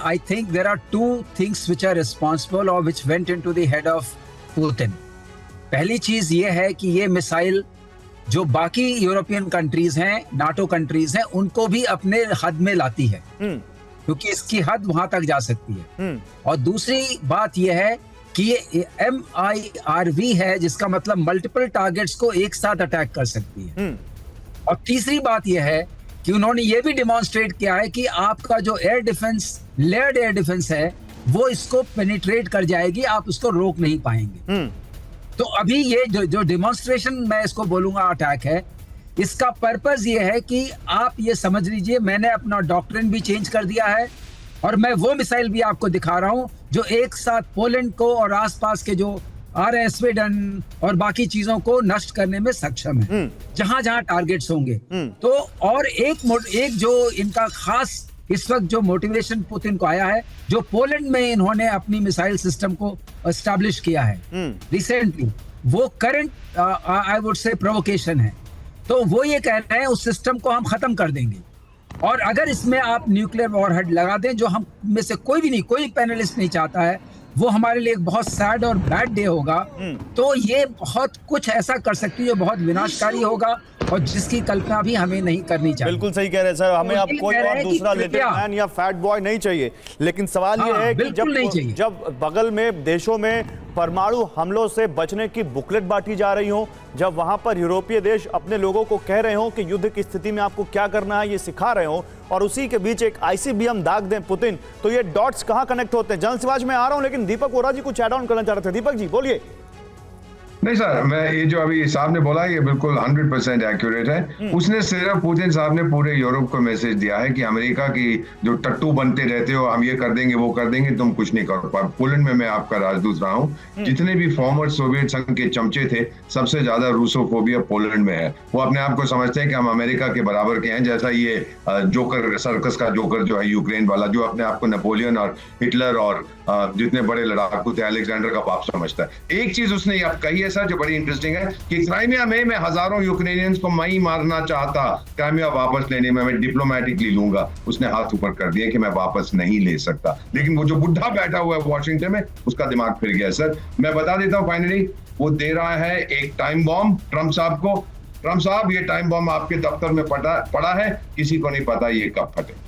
I think there are two things which are responsible or which went into the head of Putin. पहली चीज ये है कि ये मिसाइल जो बाकी यूरोपियन कंट्रीज हैं, नाटो कंट्रीज हैं, उनको भी अपने हद में लाती है, क्योंकि इसकी हद वहां तक जा सकती है। और दूसरी बात यह है कि ये MIRV है, जिसका मतलब मल्टीपल टारगेट्स को एक साथ अटैक कर सकती है। और तीसरी बात यह है कि उन्होंने ये भी डिमॉन्स्ट्रेट किया है कि आपका जो air defence, layered air defence है, वो इसको पेनिट्रेट कर जाएगी, आप उसको रोक नहीं पाएंगे। तो अभी ये जो डिमॉन्स्ट्रेशन मैं इसको बोलूंगा अटैक है, इसका पर्पस ये है कि आप ये समझ लीजिए, मैंने अपना डॉक्ट्रिन भी चेंज कर दिया है और मैं वो मिसाइल भी आपको दिखा रहा हूं जो एक साथ पोलैंड को और आसपास के जो स्वीडन और बाकी चीजों को नष्ट करने में सक्षम है, जहां जहां टारगेट्स होंगे। तो और एक जो इनका खास इस वक्त जो मोटिवेशन पुतिन को आया है, जो पोलैंड में इन्होंने अपनी मिसाइल सिस्टम को एस्टैब्लिश किया है रिसेंटली, वो current I would say provocation है। तो वो ये कह रहे हैं उस सिस्टम को हम खत्म कर देंगे, और अगर इसमें आप न्यूक्लियर वॉरहेड लगा दें, जो हम में से कोई भी नहीं, कोई पैनलिस्ट नहीं चाहता है, वो हमारे लिए एक बहुत सैड और बैड डे होगा। तो ये बहुत कुछ ऐसा कर सकती है जो बहुत विनाशकारी होगा और जिसकी कल्पना भी हमें नहीं करनी चाहिए। बिल्कुल सही कह रहे हैं सर, हमें अब कोई और दूसरा लिटिल मैन या फैट बॉय नहीं चाहिए, लेकिन सवाल ये है कि जब बगल में देशों में परमाणु हमलों से बचने की बुकलेट बांटी जा रही हो, जब वहां पर यूरोपीय देश अपने लोगों को कह रहे हो कि युद्ध की स्थिति में आपको क्या करना है ये सिखा रहे हो, और उसी के बीच एक आईसीबीएम दाग दें पुतिन, तो ये डॉट्स कहां कनेक्ट होते हैं? जनरल सिवाच में आ रहा हूं, लेकिन दीपक वोरा जी कुछ ऐड ऑन करना चाह रहे थे। दीपक जी बोलिए। नहीं सर, मैं ये जो अभी साहब ने बोला ये बिल्कुल 100% एक्यूरेट है। उसने सिर्फ पुतिन साहब ने पूरे यूरोप को मैसेज दिया है कि अमेरिका की जो टट्टू बनते रहते हो, हम ये कर देंगे वो कर देंगे, तुम कुछ नहीं कर पाओ। पोलैंड में मैं आपका राजदूत रहा हूँ, जितने भी फॉर्मर सोवियत संघ के चमचे थे, सबसे ज्यादा रूसोफोबिया पोलैंड में है। वो अपने आप को समझते हैं कि हम अमेरिका के बराबर के हैं, जैसा ये जोकर सर्कस का जोकर जो है यूक्रेन वाला, जो अपने आप को नेपोलियन और हिटलर और जितने बड़े लड़ाकू थे अलेक्जेंडर का बाप समझता है। एक चीज उसने अब कही है सर जो बड़ी इंटरेस्टिंग है कि क्राइमिया में मैं हजारों यूक्रेनियंस को मैं ही मारना चाहता, क्राइमिया वापस लेने में मैं डिप्लोमेटिकली लूंगा। उसने हाथ ऊपर कर दिया कि मैं वापस नहीं ले सकता, लेकिन वो जो बुढ़ा बैठा हुआ है वॉशिंगटन में, उसका दिमाग फिर गया। सर मैं बता देता हूं, फाइनली वो दे रहा है एक टाइम बॉम्ब ट्रंप साहब को। ट्रंप साहब, ये टाइम बॉम्ब आपके दफ्तर में पड़ा है, किसी को नहीं पता ये कब फटे।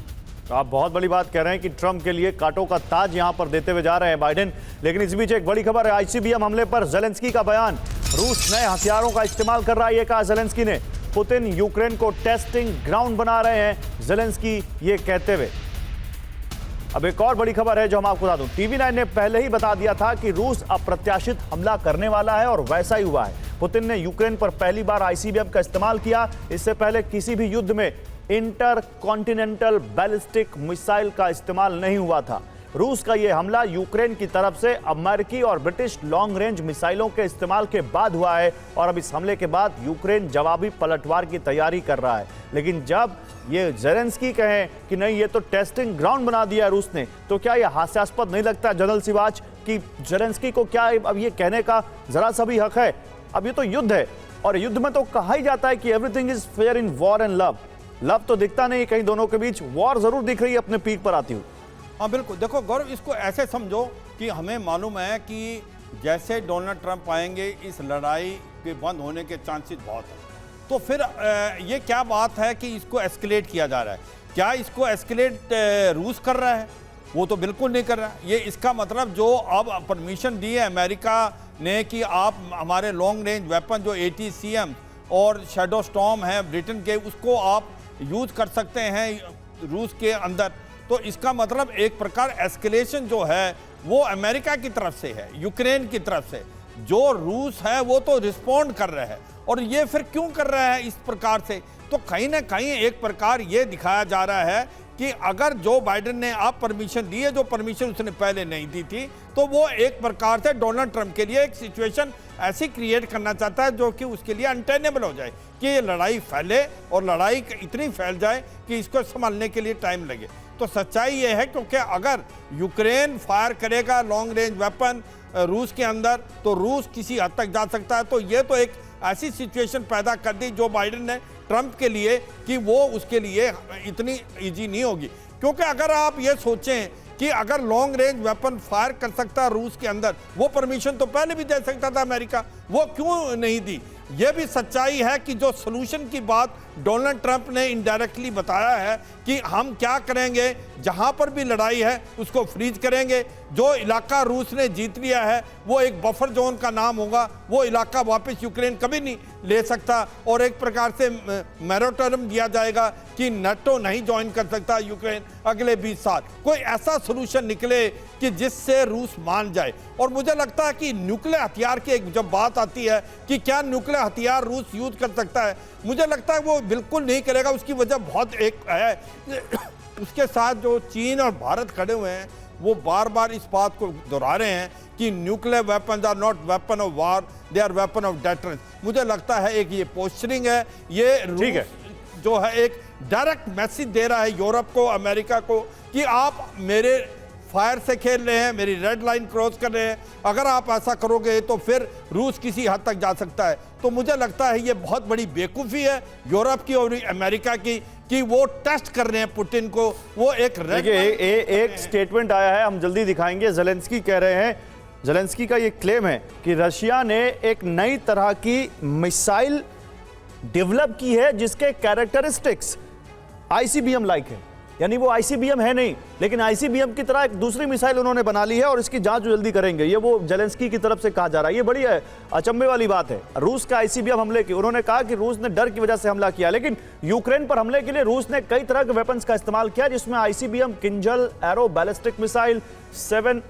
तो आप बहुत बड़ी बात कह रहे हैं कि ट्रंप के लिए कांटों का ताज यहां पर देते हुए जा रहे हैं बाइडेन। लेकिन इस बीच एक बड़ी खबर है, आईसीबीएम हमले पर जेलेंस्की का बयान। रूस नए हथियारों का इस्तेमाल कर रहा है, ये कहा जेलेंस्की ने। पुतिन यूक्रेन को टेस्टिंग ग्राउंड बना रहे हैं, जेलेंस्की ये कहते हुए। अब एक और बड़ी खबर है जो हम आपको बता दूं, TV9 ने पहले ही बता दिया था कि रूस अप्रत्याशित हमला करने वाला है, और वैसा ही हुआ है। पुतिन ने यूक्रेन पर पहली बार आईसीबीएम का इस्तेमाल किया। इससे पहले किसी भी युद्ध में इंटरकॉन्टिनेंटल बैलिस्टिक मिसाइल का इस्तेमाल नहीं हुआ था। रूस का यह हमला यूक्रेन की तरफ से अमेरिकी और ब्रिटिश लॉन्ग रेंज मिसाइलों के इस्तेमाल के बाद हुआ है, और अब इस हमले के बाद यूक्रेन जवाबी पलटवार की तैयारी कर रहा है। लेकिन जब ये जेलेंस्की कहें कि नहीं ये तो टेस्टिंग ग्राउंड बना दिया है रूस ने, तो क्या यह हास्यास्पद नहीं लगता जनरल सिवाच कि जेलेंस्की को क्या अब ये कहने का जरा सा भी हक है? अब ये तो युद्ध है, और युद्ध में तो कहा ही जाता है कि everything is fair in war and love. Love तो दिखता नहीं कहीं दोनों के बीच, वॉर जरूर दिख रही है अपने पीक पर आती हुई। हाँ बिल्कुल, देखो गौरव, इसको ऐसे समझो कि हमें मालूम है कि जैसे डोनाल्ड ट्रंप आएंगे, इस लड़ाई के बंद होने के चांसेस बहुत हैं। तो फिर ये क्या बात है कि इसको एस्केलेट किया जा रहा है? क्या इसको एस्केलेट रूस कर रहा है? वो तो बिल्कुल नहीं कर रहा। ये इसका मतलब जो अब परमिशन दी है अमेरिका ने कि आप हमारे लॉन्ग रेंज वेपन जो ATCM और शैडो स्टॉर्म है ब्रिटेन के, उसको आप यूज़ कर सकते हैं रूस के अंदर, तो इसका मतलब एक प्रकार एस्केलेशन जो है वो अमेरिका की तरफ से है, यूक्रेन की तरफ से। जो रूस है वो तो रिस्पॉन्ड कर रहा है, और ये फिर क्यों कर रहा है इस प्रकार से? तो कहीं ना कहीं एक प्रकार ये दिखाया जा रहा है कि अगर जो बाइडेन ने आप परमिशन दी है, जो परमिशन उसने पहले नहीं दी थी, तो वो एक प्रकार से डोनाल्ड ट्रंप के लिए एक सिचुएशन ऐसी क्रिएट करना चाहता है जो कि उसके लिए अनटेनेबल हो जाए, कि ये लड़ाई फैले और लड़ाई इतनी फैल जाए कि इसको संभालने के लिए टाइम लगे। तो सच्चाई ये है क्योंकि अगर यूक्रेन फायर करेगा लॉन्ग रेंज वेपन रूस के अंदर, तो रूस किसी हद तक जा सकता है। तो ये तो एक ऐसी सिचुएशन पैदा कर दी जो बाइडेन ने ट्रंप के लिए, कि वो उसके लिए इतनी इजी नहीं होगी। क्योंकि अगर आप ये सोचें कि अगर लॉन्ग रेंज वेपन फायर कर सकता है रूस के अंदर, वो परमिशन तो पहले भी दे सकता था अमेरिका, वो क्यों नहीं दी? ये भी सच्चाई है कि जो सॉल्यूशन की बात डोनाल्ड ट्रंप ने इनडायरेक्टली बताया है कि हम क्या करेंगे, जहां पर भी लड़ाई है उसको फ्रीज करेंगे। जो इलाका रूस ने जीत लिया है वो एक बफर जोन का नाम होगा, वो इलाका वापस यूक्रेन कभी नहीं ले सकता, और एक प्रकार से मैरोटर्म दिया जाएगा कि नाटो नहीं ज्वाइन कर सकता यूक्रेन अगले 20 साल। कोई ऐसा सोल्यूशन निकले कि जिससे रूस मान जाए। और मुझे लगता है कि न्यूक्लियर हथियार की एक जब बात आती है कि क्या न्यूक्लियर हथियार रूस यूज कर सकता है, मुझे लगता है वो बिल्कुल नहीं करेगा। उसकी वजह बहुत एक है, उसके साथ जो चीन और भारत खड़े हुए हैं वो बार बार इस बात को दोहरा रहे हैं कि nuclear weapons are not weapon of war, they are weapon of deterrence. मुझे लगता है एक ये पोस्चरिंग है, ये रूस जो है एक डायरेक्ट मैसेज दे रहा है यूरोप को, अमेरिका को, कि आप मेरे फायर से खेल रहे हैं, मेरी रेड लाइन क्रॉस कर रहे हैं, अगर आप ऐसा करोगे तो फिर रूस किसी हद तक जा सकता है। तो मुझे लगता है ये बहुत बड़ी बेवकूफ़ी है यूरोप की और अमेरिका की कि वो टेस्ट कर रहे हैं पुतिन को। वो एक स्टेटमेंट आया है, हम जल्दी दिखाएंगे। ज़ेलेंस्की कह रहे हैं, ज़ेलेंस्की का ये क्लेम है कि रशिया ने एक नई तरह की मिसाइल डेवलप की है जिसके कैरेक्टरिस्टिक्स ICBM लाइक है। यानी वो ICBM है नहीं, लेकिन ICBM की तरह एक दूसरी मिसाइल उन्होंने बना ली है और इसकी जांच जल्दी करेंगे। ये वो ज़ेलेंस्की की तरफ से कहा जा रहा है। ये बड़ी अचंभे वाली बात है। रूस का ICBM हमले की, उन्होंने कहा कि रूस ने डर की वजह से हमला किया, लेकिन यूक्रेन पर हमले के लिए रूस ने कई तरह के वेपन्स का इस्तेमाल किया, जिसमें ICBM, Kinjal arrow ballistic missile, 7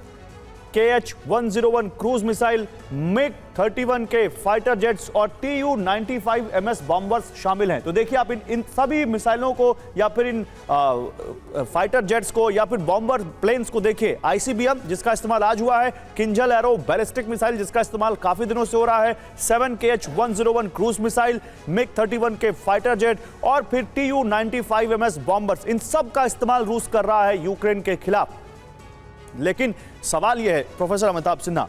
KH-101 cruise missile, MiG-31K fighter jets और Tu-95MS बॉम्बर्स शामिल हैं। तो देखिए आप इन सभी मिसाइलों को या फिर इन फाइटर जेट्स को या फिर बॉम्बर प्लेन्स को देखिए। ICBM जिसका इस्तेमाल आज हुआ है, किंजल एरो बैलिस्टिक मिसाइल जिसका इस्तेमाल काफी दिनों से हो रहा है, 7 KH-101 cruise missile, MiG-31K fighter jet और फिर Tu-95MS बॉम्बर्स, इन सब का इस्तेमाल रूस कर रहा है यूक्रेन के खिलाफ। लेकिन सवाल यह है, प्रोफेसर अमिताभ सिन्हा,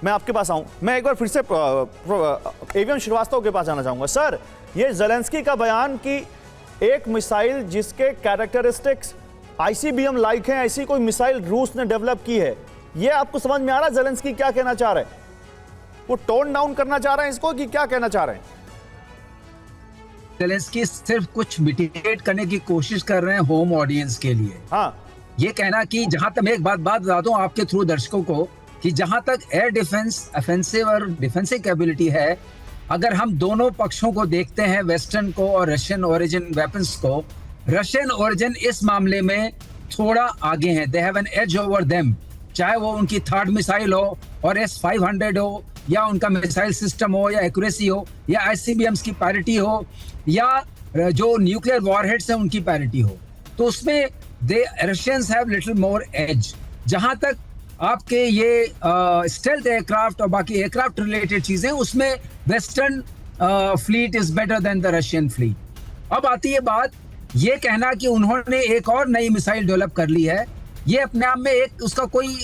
मैं आपके पास आऊं, मैं एक बार फिर से एवीएम श्रीवास्तव के पास जाना चाहूंगा। सर, ये ज़ेलेंस्की का बयान कि एक मिसाइल जिसके कैरेक्टरिस्टिक्स ICBM लाइक हैं, ऐसी कोई मिसाइल रूस ने डेवलप की है, ये आपको समझ में आ रहा है ज़ेलेंस्की क्या कहना चाह रहे हैं? वो टोन डाउन करना चाह रहे हैं इसको, कि क्या कहना चाह रहे हैं? ज़ेलेंस्की सिर्फ कुछ मिटिगेट करने की कोशिश कर रहे हैं होम ऑडियंस के लिए। हाँ, ये कहना कि जहां तक, मैं एक बात बता दूं आपके थ्रू दर्शकों को, कि जहां तक एयर डिफेंस, ऑफेंसिव और डिफेंसिव कैपेबिलिटी है, अगर हम दोनों पक्षों को देखते हैं, वेस्टर्न को और रशियन ओरिजिन वेपन्स को, रशियन ओरिजिन इस मामले में थोड़ा आगे हैं। They have an edge over them, चाहे वो उनकी थर्ड मिसाइल हो और S-500 हो, या उनका मिसाइल सिस्टम हो, या एक्यूरेसी हो, या ICBMs की पैरिटी हो, या जो न्यूक्लियर वॉरहेड्स हैं उनकी पैरिटी हो, तो उसमें Russians have little more edge. जहां तक आपके ये स्टेल्थ एयरक्राफ्ट और बाकी एयरक्राफ्ट रिलेटेड चीजें, उसमें western fleet is better than the Russian fleet. अब आती है बात, ये कहना कि उन्होंने एक और नई मिसाइल डेवलप कर ली है, ये अपने आप में एक उसका कोई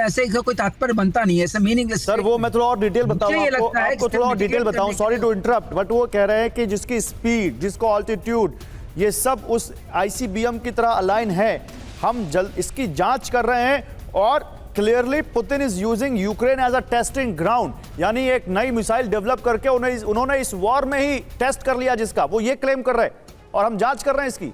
ऐसे कोई तात्पर्य बनता नहीं है, ऐसे मीनिंगलेस। सर, वो मैं थोड़ा और डिटेल बताऊं आपको थोड़ा और डिटेल बताऊं, सॉरी टू इंटरप्ट, बट वो कह रहे हैं कि जिसकी स्पीड, जिसको ऑल्टीट्यूड, ये सब उस ICBM की तरह अलाइन है। हम जल्द इसकी जांच कर रहे हैं और clearly Putin is using Ukraine as a testing ground, यानी एक नई मिसाइल डेवलप करके उन्होंने इस वॉर में ही टेस्ट कर लिया, जिसका वो ये क्लेम कर रहे हैं और हम जांच कर रहे हैं इसकी।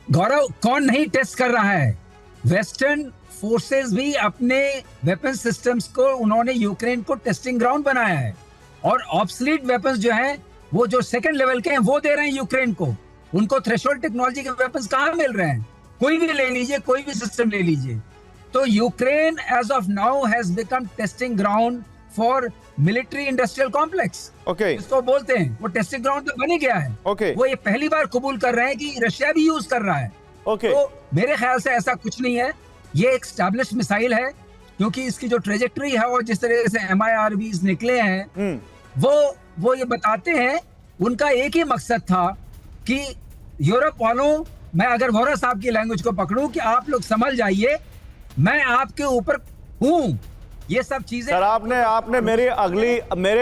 गौरव, कौन नहीं टेस्ट कर रहा है? वेस्टर्न फोर्सेस भी अपने वेपन सिस्टम्स को उन्होंने यूक्रेन को टेस्टिंग ग्राउंड बनाया है, और ऑब्सलीट वेपन्स जो हैं वो जो सेकंड लेवल के हैं वो दे रहे हैं यूक्रेन को। उनको थ्रेशोल्ड टेक्नोलॉजी के वेपन्स कहां मिल रहे हैं? कोई भी ले लीजिए, कोई भी सिस्टम ले लीजिए। तो Ukraine as of now has become testing ground for military industrial complex. Okay, इसको बोलते हैं, वो टेस्टिंग ग्राउंड तो बन ही गया है। ओके, वो ये पहली बार कबूल कर रहे हैं कि रशिया भी यूज कर रहा है। ओके, तो मेरे ख्याल से ऐसा कुछ नहीं है, ये एक स्टैब्लिश मिसाइल है, क्योंकि इसकी जो ट्रेजेक्टरी है और जिस तरह से MIRVs निकले हैं वो ये बताते हैं, उनका एक ही मकसद था कि यूरोप वालों, मैं अगर वोरा साहब की लैंग्वेज को पकड़ूं, कि आप लोग समझ जाइए मैं आपके ऊपर हूं। ये सब चीजें सर आपने मेरे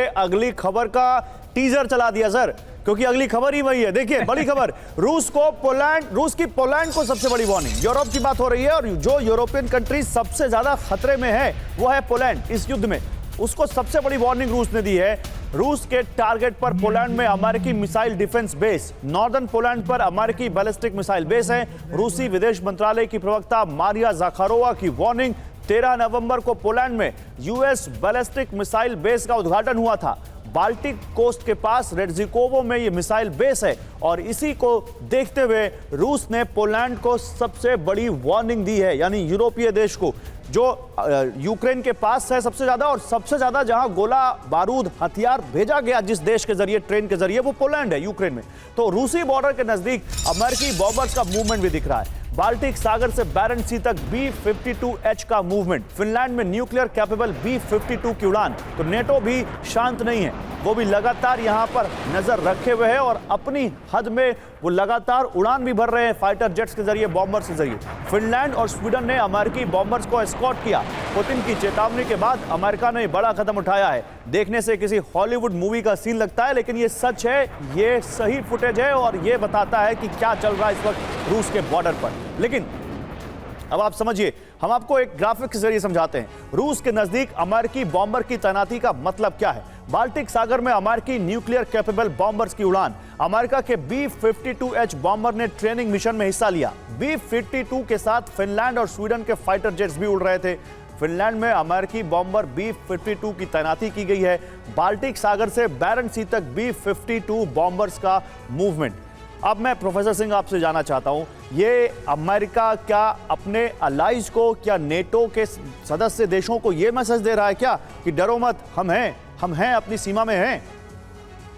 अगली खबर का टीजर चला दिया सर, क्योंकि अगली खबर ही वही है। देखिए बड़ी खबर, रूस की पोलैंड को सबसे बड़ी वार्निंग। यूरोप की बात हो रही है और जो यूरोपियन कंट्री सबसे ज्यादा खतरे में है वो है पोलैंड इस युद्ध में, उसको सबसे बड़ी वार्निंग रूस ने दी है। रूस के टारगेट पर पोलैंड में अमेरिकी missile defence base, northern Poland पर अमेरिकी बैलिस्टिक मिसाइल बेस है। रूसी विदेश मंत्रालय की प्रवक्ता मारिया ज़ाखारोवा की वार्निंग। 13 नवंबर को पोलैंड में यूएस बैलिस्टिक मिसाइल बेस का उद्घाटन हुआ था। बाल्टिक कोस्ट के पास रेड्जिकोवो में यह मिसाइल बेस है और इसी को देखते हुए रूस ने पोलैंड को सबसे बड़ी वार्निंग दी है, यानी यूरोपीय देश को, जो यूक्रेन के पास है सबसे ज्यादा, और सबसे ज्यादा जहां गोला बारूद हथियार भेजा गया जिस देश के जरिए, ट्रेन के जरिए, वो पोलैंड है, यूक्रेन में। तो रूसी बॉर्डर के नजदीक अमेरिकी बॉम्बर्स का मूवमेंट भी दिख रहा है। बाल्टिक सागर से बैरेंट्स सी तक B-52H का मूवमेंट, फिनलैंड में न्यूक्लियर कैपेबल B-52 की उड़ान। तो नेटो भी शांत नहीं है, वो भी लगातार यहां पर नजर रखे हुए है और अपनी हद में वो लगातार उड़ान भी भर रहे हैं फाइटर जेट्स के जरिए, बॉम्बर्स के जरिए। फिनलैंड और स्वीडन ने अमेरिकी बॉम्बर्स को एस्कॉर्ट किया। पुतिन की चेतावनी के बाद अमेरिका ने बड़ा कदम उठाया है। देखने से किसी हॉलीवुड मूवी का सीन लगता है, लेकिन ये सच है, ये सही फुटेज है और ये बताता है कि क्या चल रहा है इस वक्त रूस के बॉर्डर पर। लेकिन अब आप समझिए, हम आपको एक ग्राफिक के जरिए समझाते हैं रूस के नजदीक अमेरिकी बॉम्बर की तैनाती का मतलब क्या है। बाल्टिक सागर में अमेरिकी न्यूक्लियर कैपेबल बॉम्बर्स की उड़ान। अमेरिका के B-52H बॉम्बर ने ट्रेनिंग मिशन में हिस्सा लिया। B-52 के साथ फिनलैंड और स्वीडन के फाइटर जेट्स भी उड़ रहे थे। फिनलैंड में अमेरिकी बॉम्बर B-52 की तैनाती की गई है। बाल्टिक सागर से बैरेंट्स सी तक B-52 बॉम्बर्स का मूवमेंट। अब मैं प्रोफेसर सिंह आपसे जानना चाहता हूं, ये अमेरिका क्या अपने अलाइज को, क्या नेटो के सदस्य देशों को ये मैसेज दे रहा है क्या कि डरो मत, हम हैं अपनी सीमा में हैं?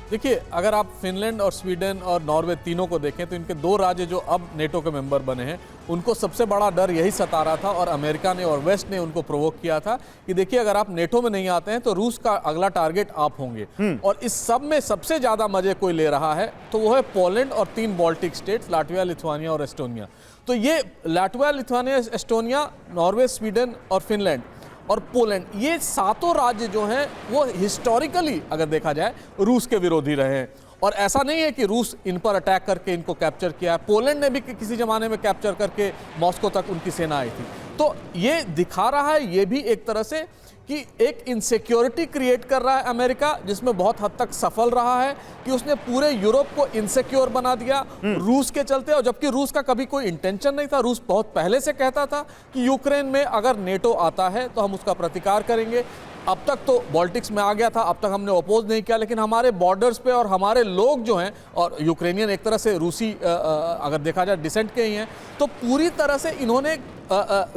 देखिए, अगर आप फिनलैंड और स्वीडन और नॉर्वे तीनों को देखें तो इनके दो राज्य जो अब नेटो के मेंबर बने हैं, उनको सबसे बड़ा डर यही सता रहा था और अमेरिका ने और वेस्ट ने उनको प्रोवोक किया था कि देखिए, अगर आप नेटो में नहीं आते हैं तो रूस का अगला टारगेट आप होंगे। और इस सब में सबसे ज्यादा मजे कोई ले रहा है तो वो है पोलैंड और 3 बाल्टिक स्टेट्स, लाटविया, लिथुआनिया और एस्टोनिया। तो ये Latvia, Lithuania, Estonia, Norway, Sweden और फिनलैंड और पोलैंड, ये सातों राज्य जो हैं वो हिस्टोरिकली अगर देखा जाए रूस के विरोधी रहे हैं। और ऐसा नहीं है कि रूस इन पर अटैक करके इनको कैप्चर किया है, पोलैंड ने भी किसी जमाने में कैप्चर करके मॉस्को तक उनकी सेना आई थी। तो ये दिखा रहा है, ये भी एक तरह से कि एक इनसिक्योरिटी क्रिएट कर रहा है अमेरिका, जिसमें बहुत हद तक सफल रहा है कि उसने पूरे यूरोप को इनसिक्योर बना दिया रूस के चलते। और जबकि रूस का कभी कोई इंटेंशन नहीं था, रूस बहुत पहले से कहता था कि यूक्रेन में अगर नेटो आता है तो हम उसका प्रतिकार करेंगे। अब तक तो बाल्टिक्स में आ गया था, अब तक हमने अपोज नहीं किया, लेकिन हमारे बॉर्डर्स पे और हमारे लोग जो हैं, और यूक्रेनियन एक तरह से रूसी अगर देखा जाए डिसेंट के ही हैं, तो पूरी तरह से इन्होंने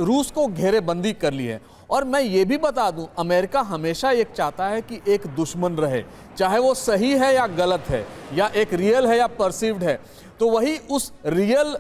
रूस को घेरेबंदी कर ली है। और मैं ये भी बता दूं, अमेरिका हमेशा एक चाहता है कि एक दुश्मन रहे, चाहे वो सही है या गलत है, या एक रियल है या परसीव्ड है। तो वही उस रियल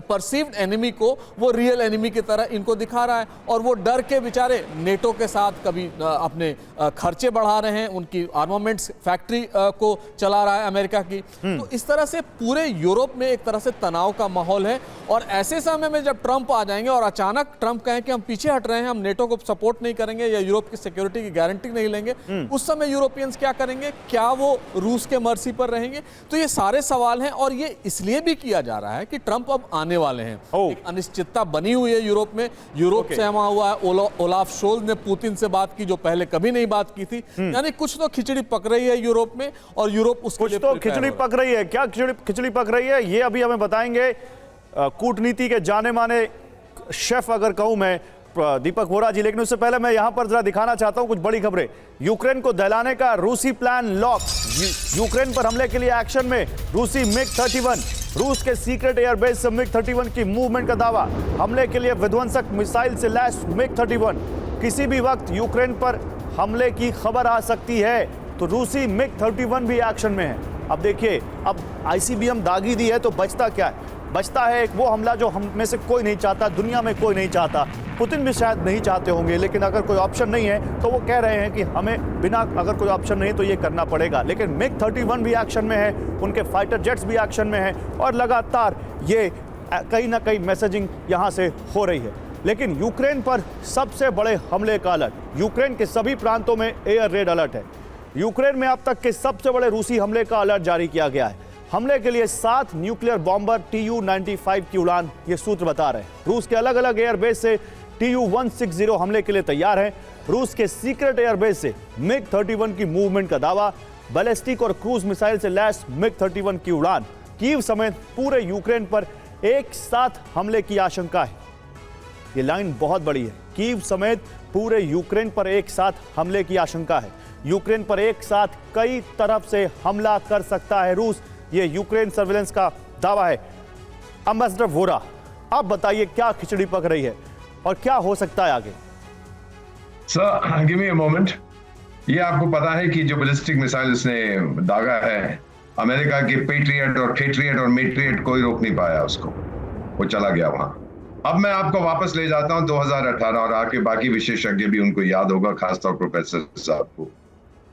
परसीव्ड एनिमी को वो रियल एनिमी की तरह इनको दिखा रहा है। और वो डर के बेचारे नेटो के साथ कभी अपने खर्चे बढ़ा रहे हैं, उनकी आर्मामेंट्स फैक्ट्री को चला रहा है अमेरिका की। तो इस तरह से पूरे यूरोप में एक तरह से तनाव का माहौल है। और ऐसे समय में जब ट्रंप आ जाएंगे और अचानक ट्रंप कहें कि हम पीछे हट रहे हैं, हम नेटो को सपोर्ट नहीं करेंगे या यूरोप की सिक्योरिटी की गारंटी नहीं लेंगे, उस समय यूरोपियंस क्या करेंगे? क्या वो रूस के मर्जी पर रहेंगे? तो ये सारे सवाल हैं और ये इसलिए भी किया जा रहा है कि ट्रंप अब आने वाले हैं। ओह। एक अनिश्चितता बनी हुई है यूरोप में, यूरोप से वहां हुआ है। ओलाफ शोल्ज ने पुतिन से बात की जो पहले कभी नहीं बात की थी। यानी कुछ तो खिचड़ी पक रही है यूरोप में, और यूरोप उसके कुछ लिए तो prepare खिचड़ी हो रहा है। पक रही है। क्या खिचड़ी पक रही है ये अभी हमें बताएंगे कूटनीति के जाने माने शेफ अगर कहूं मैं, दीपक वोरा जी। लेकिन उससे पहले मैं यहां पर जरा दिखाना चाहता हूं कुछ बड़ी खबरें। यूक्रेन को दहलाने का रूसी प्लान लॉक। यूक्रेन पर हमले के लिए एक्शन में रूसी MiG-31। रूस के सीक्रेट एयरबेस से MiG-31 की मूवमेंट का दावा। हमले के लिए विध्वंसक मिसाइल से लैस MiG-31। किसी भी वक्त यूक्रेन पर हमले की खबर आ सकती है, तो रूसी MiG-31 भी एक्शन में है। अब देखिए, अब ICBM दागी दी है तो बचता क्या है? बचता है एक वो हमला जो हम में से कोई नहीं चाहता, दुनिया में कोई नहीं चाहता, पुतिन भी शायद नहीं चाहते होंगे। लेकिन अगर कोई ऑप्शन नहीं है तो वो कह रहे हैं कि हमें बिना अगर कोई ऑप्शन नहीं तो ये करना पड़ेगा। लेकिन MiG-31 भी एक्शन में है, उनके फाइटर जेट्स भी एक्शन में हैं, और लगातार ये कहीं ना कहीं मैसेजिंग यहाँ से हो रही है। लेकिन यूक्रेन पर सबसे बड़े हमले का अलर्ट। यूक्रेन के सभी प्रांतों में एयर रेड अलर्ट है। यूक्रेन में अब तक के सबसे बड़े रूसी हमले का अलर्ट जारी किया गया है। हमले के लिए 7 न्यूक्लियर बॉम्बर Tu-95 की उड़ान, ये सूत्र बता रहे हैं। रूस के अलग अलग एयरबेस से Tu-160 हमले के लिए तैयार है। रूस के सीक्रेट एयरबेस से MiG-31 की मूवमेंट का दावा। बैलिस्टिक और क्रूज मिसाइल से लैस MiG-31 की उड़ान। कीव समेत पूरे यूक्रेन पर एक साथ हमले की आशंका है। ये लाइन बहुत बड़ी है। कीव समेत पूरे यूक्रेन पर एक साथ हमले की आशंका है। यूक्रेन पर एक साथ कई तरफ से हमला कर सकता है रूस, ये यूक्रेन सर्विलेंस का दावा है। एम्बेसडर वोरा, आप बताइए क्या खिचड़ी पक रही है और क्या हो सकता है आगे? Sir, give me a moment. ये आपको पता है कि जो बैलिस्टिक मिसाइल उसने दागा है, अमेरिका के पेट्रियट और मेट्रियट कोई रोक नहीं पाया उसको, वो चला गया वहां। अब मैं आपको वापस ले जाता हूं 2018, और आके बाकी विशेषज्ञ भी उनको याद होगा, खासतौर प्रोफेसर साहब को।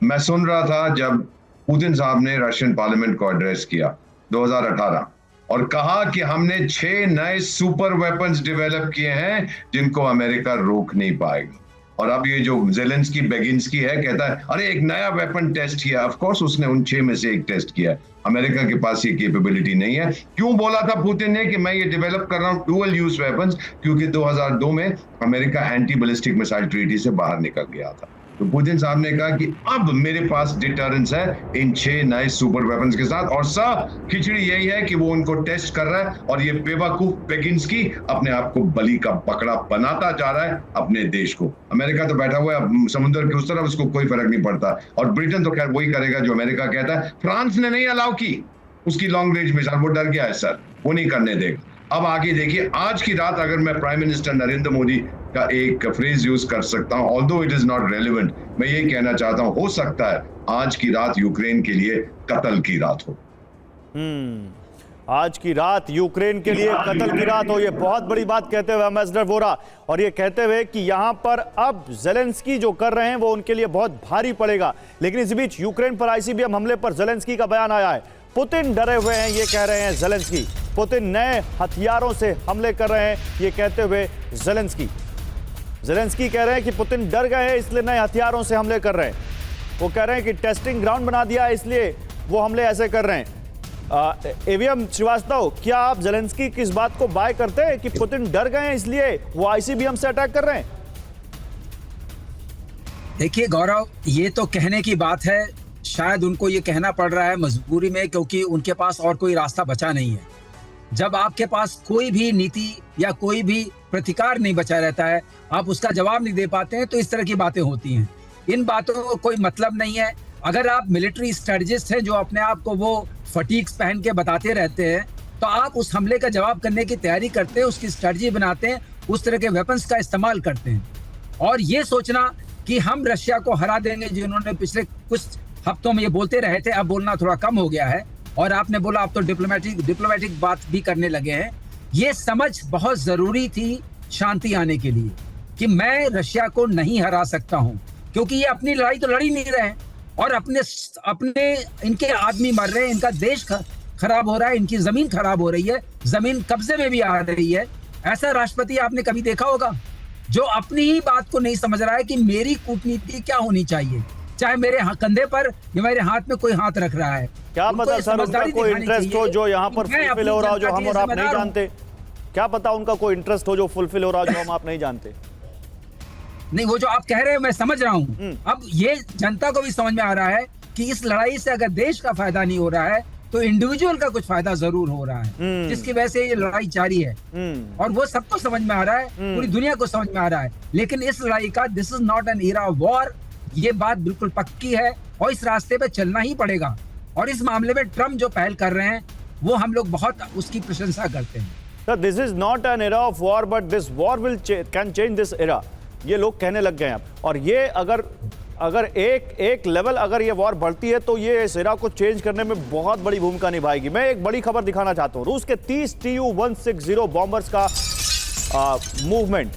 मैं सुन रहा था जब पुतिन साहब ने रशियन पार्लियामेंट को एड्रेस किया 2018, और कहा कि हमने 6 नए सुपर वेपन्स डेवलप किए हैं जिनको अमेरिका रोक नहीं पाएगा। और अब ये जो ज़ेलेंस्की बेगिंस्की है, कहता है अरे एक नया वेपन टेस्ट किया। ऑफ कोर्स उसने उन 6 में से एक टेस्ट किया है। अमेरिका के पास ये कैपेबिलिटी नहीं है। क्यों बोला था पुतिन ने कि मैं ये डेवलप कर रहा हूं डुअल यूज वेपन्स? क्योंकि 2002 में America anti ballistic missile treaty से बाहर निकल गया था। तो पुतिन साहब ने कहा कि अब मेरे पास डिटरेंस है इन 6 नए सुपर वेपन्स के साथ। और सब खिचड़ी यही है कि वो उनको टेस्ट कर रहा है, और ये बेवकूफ बेगिंस्की अपने आप को बलि का बकरा बनाता जा रहा है अपने देश को। अमेरिका तो बैठा हुआ है समुद्र के उस तरफ, उसको कोई फर्क नहीं पड़ता। और ब्रिटेन तो खैर वही करेगा जो अमेरिका कहता है। फ्रांस ने नहीं अलाउ की उसकी लॉन्ग रेंज मिसाइल, वो डर गया है सर, वो नहीं करने देगा। अब आगे देखिए, आज की रात अगर मैं प्राइम मिनिस्टर नरेंद्र मोदी का एक फ्रेज यूज कर सकता हूं, although it is not relevant, मैं ये कहना चाहता हूं, हो सकता है आज की रात यूक्रेन के लिए कत्ल की रात हो। आज की रात यूक्रेन के लिए कत्ल की रात हो, ये बहुत बड़ी बात कहते हुए एम्बेसडर वोरा, और ये कहते हुए कि यहां पर अब ज़ेलेंस्की जो कर रहे हैं वो उनके लिए बहुत भारी पड़ेगा। लेकिन इस बीच यूक्रेन पर ICBM हमले पर ज़ेलेंस्की का बयान आया है। पुतिन डरे हुए हैं, ये कह रहे हैं ज़ेलेंस्की। पुतिन नए हथियारों से हमले कर रहे हैं, ये कहते हुए ज़ेलेंस्की कह रहे हैं कि पुतिन डर गए हैं इसलिए नए हथियारों से हमले कर रहे हैं। वो कह रहे हैं कि टेस्टिंग ग्राउंड बना दिया इसलिए वो हमले ऐसे कर रहे हैं। एवीएम श्रीवास्तव, क्या आप ज़ेलेंस्की की इस बात को बाय करते हैं कि पुतिन डर गए हैं इसलिए वो ICBM से अटैक कर रहे हैं? देखिए गौरव, ये तो कहने की बात है, शायद उनको ये कहना पड़ रहा है मजबूरी में, क्योंकि उनके पास और कोई रास्ता बचा नहीं है। जब आपके पास कोई भी नीति या कोई भी प्रतिकार नहीं बचा रहता है, आप उसका जवाब नहीं दे पाते हैं, तो इस तरह की बातें होती हैं। इन बातों को कोई मतलब नहीं है। अगर आप मिलिट्री स्ट्रेटजिस्ट हैं जो अपने आप को वो फटीक्स पहन के बताते रहते हैं, तो आप उस हमले का जवाब करने की तैयारी करते हैं, उसकी स्ट्रेटजी बनाते हैं, उस तरह के वेपन्स का इस्तेमाल करते हैं। और ये सोचना कि हम रशिया को हरा देंगे, जिन्होंने पिछले कुछ हफ्तों में ये बोलते रहे थे, अब बोलना थोड़ा कम हो गया है, और आपने बोला अब तो डिप्लोमेटिक बात भी करने लगे हैं। ये समझ बहुत जरूरी थी शांति आने के लिए कि मैं रशिया को नहीं हरा सकता हूं, क्योंकि ये अपनी लड़ाई तो लड़ी नहीं रहे, और अपने इनके आदमी मर रहे हैं, इनका देश खराब हो रहा है, इनकी जमीन खराब हो रही है, जमीन कब्जे में भी आ रही है। ऐसा राष्ट्रपति आपने कभी देखा होगा जो अपनी ही बात को नहीं समझ रहा है कि मेरी कूटनीति क्या होनी चाहिए, चाहे मेरे कंधे पर या मेरे हाथ में कोई हाथ रख रहा है। क्या उनको पता ये सर उनका समझदारी कोई दिखानी इंटरेस्ट हो चाहिए जो यहाँ कि पर मैं फुलफिल अपनी हो रहा हो जो जनता हम के और आप नहीं जिम्मेदार हूं। जानते। क्या पता उनका कोई इंटरेस्ट हो जो फुलफिल हो रहा हो जो हम आप नहीं जानते। नहीं, वो जो आप कह रहे हैं मैं समझ रहा हूँ। अब ये जनता को भी समझ में आ रहा है कि इस लड़ाई से अगर देश का फायदा नहीं हो रहा है तो इंडिविजुअल का कुछ फायदा जरूर हो रहा है, जिसकी वजह से ये लड़ाई जारी है। और वो सबको समझ में आ रहा है, पूरी दुनिया को समझ में आ रहा है। लेकिन इस लड़ाई का this is not an era of war, ये बात बिल्कुल पक्की है और इस रास्ते पे चलना ही पड़ेगा। और इस मामले में ट्रम्प जो पहल कर रहे हैं वो हम लोग बहुत उसकी प्रशंसा करते हैं। Sir, this is not an era of war, but this war can change this era. ये लोग कहने लग गए हैं अब। और ये अगर एक लेवल अगर ये वॉर बढ़ती है तो ये इस एरा को चेंज करने में बहुत बड़ी भूमिका निभाएगी। मैं एक बड़ी खबर दिखाना चाहता हूँ। रूस के 30 Tu-160 बॉम्बर्स का मूवमेंट,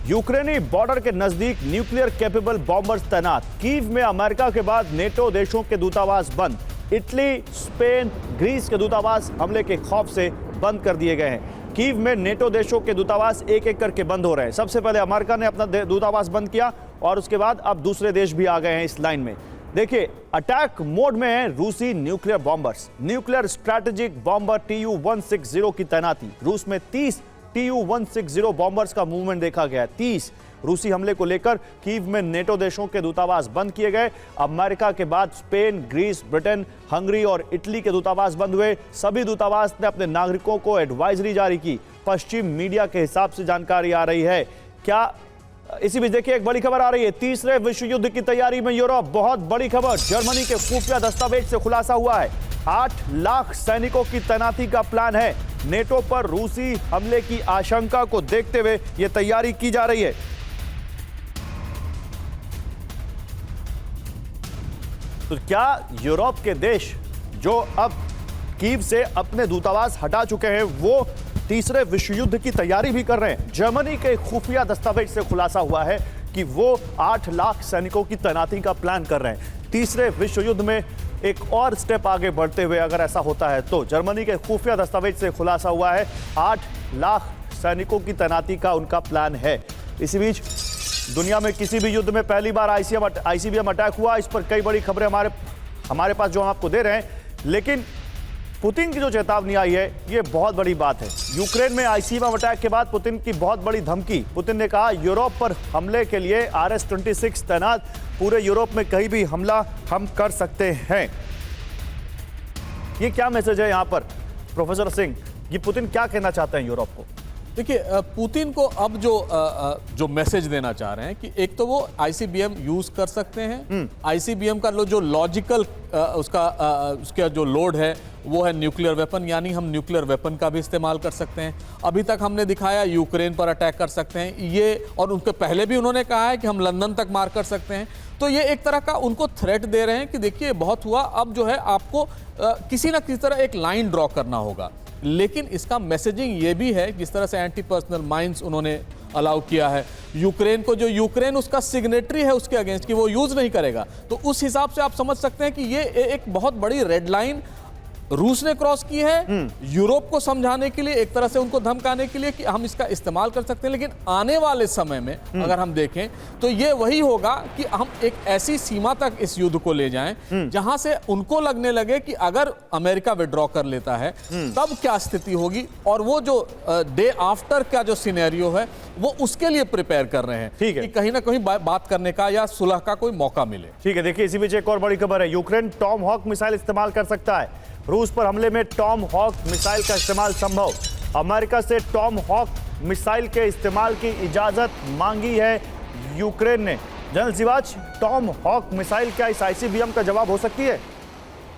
यूक्रेनी बॉर्डर के नजदीक न्यूक्लियर कैपेबल बॉम्बर्स तैनात। कीव में अमेरिका के बाद नेटो देशों के दूतावास बंद। इटली, स्पेन, ग्रीस के दूतावास हमले के खौफ से बंद कर दिए गए हैं। कीव में नेटो देशों के दूतावास एक एक करके बंद हो रहे हैं। सबसे पहले अमेरिका ने अपना दूतावास बंद किया और उसके बाद अब दूसरे देश भी आ गए हैं इस लाइन में। देखिए, अटैक मोड में है रूसी nuclear bombers. Nuclear strategic bomber Tu-160 की तैनाती। रूस में 30 Tu-160 बॉम्बर्स का मूवमेंट देखा गया। 30 रूसी हमले को लेकर कीव में नेटो देशों के दूतावास बंद किए गए। अमेरिका के बाद स्पेन, ग्रीस, ब्रिटेन, हंगरी और इटली के दूतावास बंद हुए। सभी दूतावास ने अपने नागरिकों को एडवाइजरी जारी की। पश्चिम मीडिया के हिसाब से जानकारी आ रही है। क्या इसी बीच देखिए एक बड़ी खबर आ रही है। तीसरे विश्व युद्ध की तैयारी में यूरोप। बहुत बड़ी खबर, जर्मनी के खुफिया दस्तावेज से खुलासा हुआ है। 8 लाख सैनिकों की तैनाती का प्लान है। नेटो पर रूसी हमले की आशंका को देखते हुए यह तैयारी की जा रही है। तो क्या यूरोप के देश जो अब कीव से अपने दूतावास हटा चुके हैं वो तीसरे विश्व युद्ध की तैयारी भी कर रहे हैं? जर्मनी के खुफिया दस्तावेज से खुलासा हुआ है कि वो 8 लाख सैनिकों की तैनाती का प्लान कर रहे हैं। तीसरे विश्व युद्ध में एक और स्टेप आगे बढ़ते हुए अगर ऐसा होता है तो जर्मनी के खुफिया दस्तावेज से खुलासा हुआ है 8 लाख सैनिकों की तैनाती का उनका प्लान है। इसी बीच दुनिया में किसी भी युद्ध में पहली बार आईसीबीएम अटैक हुआ। इस पर कई बड़ी खबरें हमारे पास जो हम आपको दे रहे हैं। लेकिन पुतिन की जो चेतावनी आई है ये बहुत बड़ी बात है। यूक्रेन में आईसीबीएम अटैक के बाद पुतिन की बहुत बड़ी धमकी। पुतिन ने कहा यूरोप पर हमले के लिए RS-26 तैनात। पूरे यूरोप में कहीं भी हमला हम कर सकते हैं। ये क्या मैसेज है यहाँ पर प्रोफेसर सिंह? ये पुतिन क्या कहना चाहते हैं यूरोप को? देखिए, पुतिन को अब जो मैसेज देना चाह रहे हैं कि एक तो वो आईसीबीएम यूज कर सकते हैं। आईसीबीएम का जो लॉजिकल उसका जो लोड है वो है न्यूक्लियर वेपन, यानी हम न्यूक्लियर वेपन का भी इस्तेमाल कर सकते हैं। अभी तक हमने दिखाया यूक्रेन पर अटैक कर सकते हैं ये, और उनके पहले भी उन्होंने कहा है कि हम लंदन तक मार कर सकते हैं। तो ये एक तरह का उनको थ्रेट दे रहे हैं कि देखिए बहुत हुआ, अब जो है आपको किसी ना किसी तरह एक लाइन ड्रॉ करना होगा। लेकिन इसका मैसेजिंग ये भी है, जिस तरह से एंटी पर्सनल माइंस उन्होंने अलाउ किया है यूक्रेन को, जो यूक्रेन उसका सिग्नेटरी है उसके अगेंस्ट कि वो यूज नहीं करेगा, तो उस हिसाब से आप समझ सकते हैं कि ये एक बहुत बड़ी रेड लाइन रूस ने क्रॉस की है यूरोप को समझाने के लिए, एक तरह से उनको धमकाने के लिए कि हम इसका इस्तेमाल कर सकते हैं। लेकिन आने वाले समय में अगर हम देखें तो ये वही होगा कि हम एक ऐसी सीमा तक इस युद्ध को ले जाएं जहां से उनको लगने लगे कि अगर अमेरिका विड्रॉ कर लेता है तब क्या स्थिति होगी, और वो जो डे आफ्टर का जो सिनेरियो है वो उसके लिए प्रिपेयर कर रहे हैं। ठीक है, कि कहीं ना कहीं बात करने का या सुलह का कोई मौका मिले। ठीक है, देखिए इसी बीच एक और बड़ी खबर है। यूक्रेन टॉम हॉक मिसाइल इस्तेमाल कर सकता है। रूस पर हमले में टॉम हॉक मिसाइल का इस्तेमाल संभव। अमेरिका से टॉम हॉक मिसाइल के इस्तेमाल की इजाजत मांगी है यूक्रेन ने। General Siwach, tomahawk missile क्या इस आईसीबीएम का जवाब हो सकती है?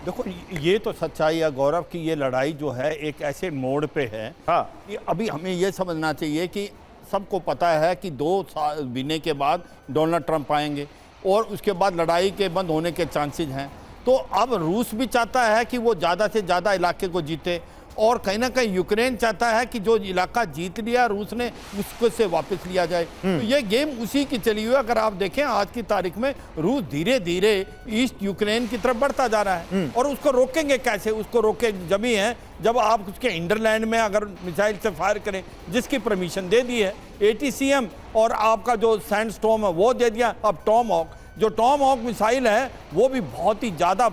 देखो, ये तो सच्चाई है गौरव की ये लड़ाई जो है एक ऐसे मोड़ पे है कि अभी हमें ये समझना चाहिए कि सबको पता है कि 2 साल बीतने के बाद डोनाल्ड ट्रंप आएंगे और उसके बाद लड़ाई के बंद होने के चांसेस हैं। तो अब रूस भी चाहता है कि वो ज़्यादा से ज़्यादा इलाके को जीते, और कहीं ना कहीं यूक्रेन चाहता है कि जो इलाका जीत लिया रूस ने उसको से वापस लिया जाए। तो ये गेम उसी की चली हुई है। अगर आप देखें आज की तारीख में रूस धीरे धीरे ईस्ट यूक्रेन की तरफ बढ़ता जा रहा है, और उसको रोकेंगे कैसे? उसको रोके जब ही है जब आप उसके इंडरलैंड में अगर मिसाइल से फायर करें, जिसकी परमिशन दे दी है ATCM, और आपका जो सैंडस्टॉर्म है वो दे दिया। अब टॉम हॉक जो टॉम हॉक मिसाइल है वो भी बहुत ही ज़्यादा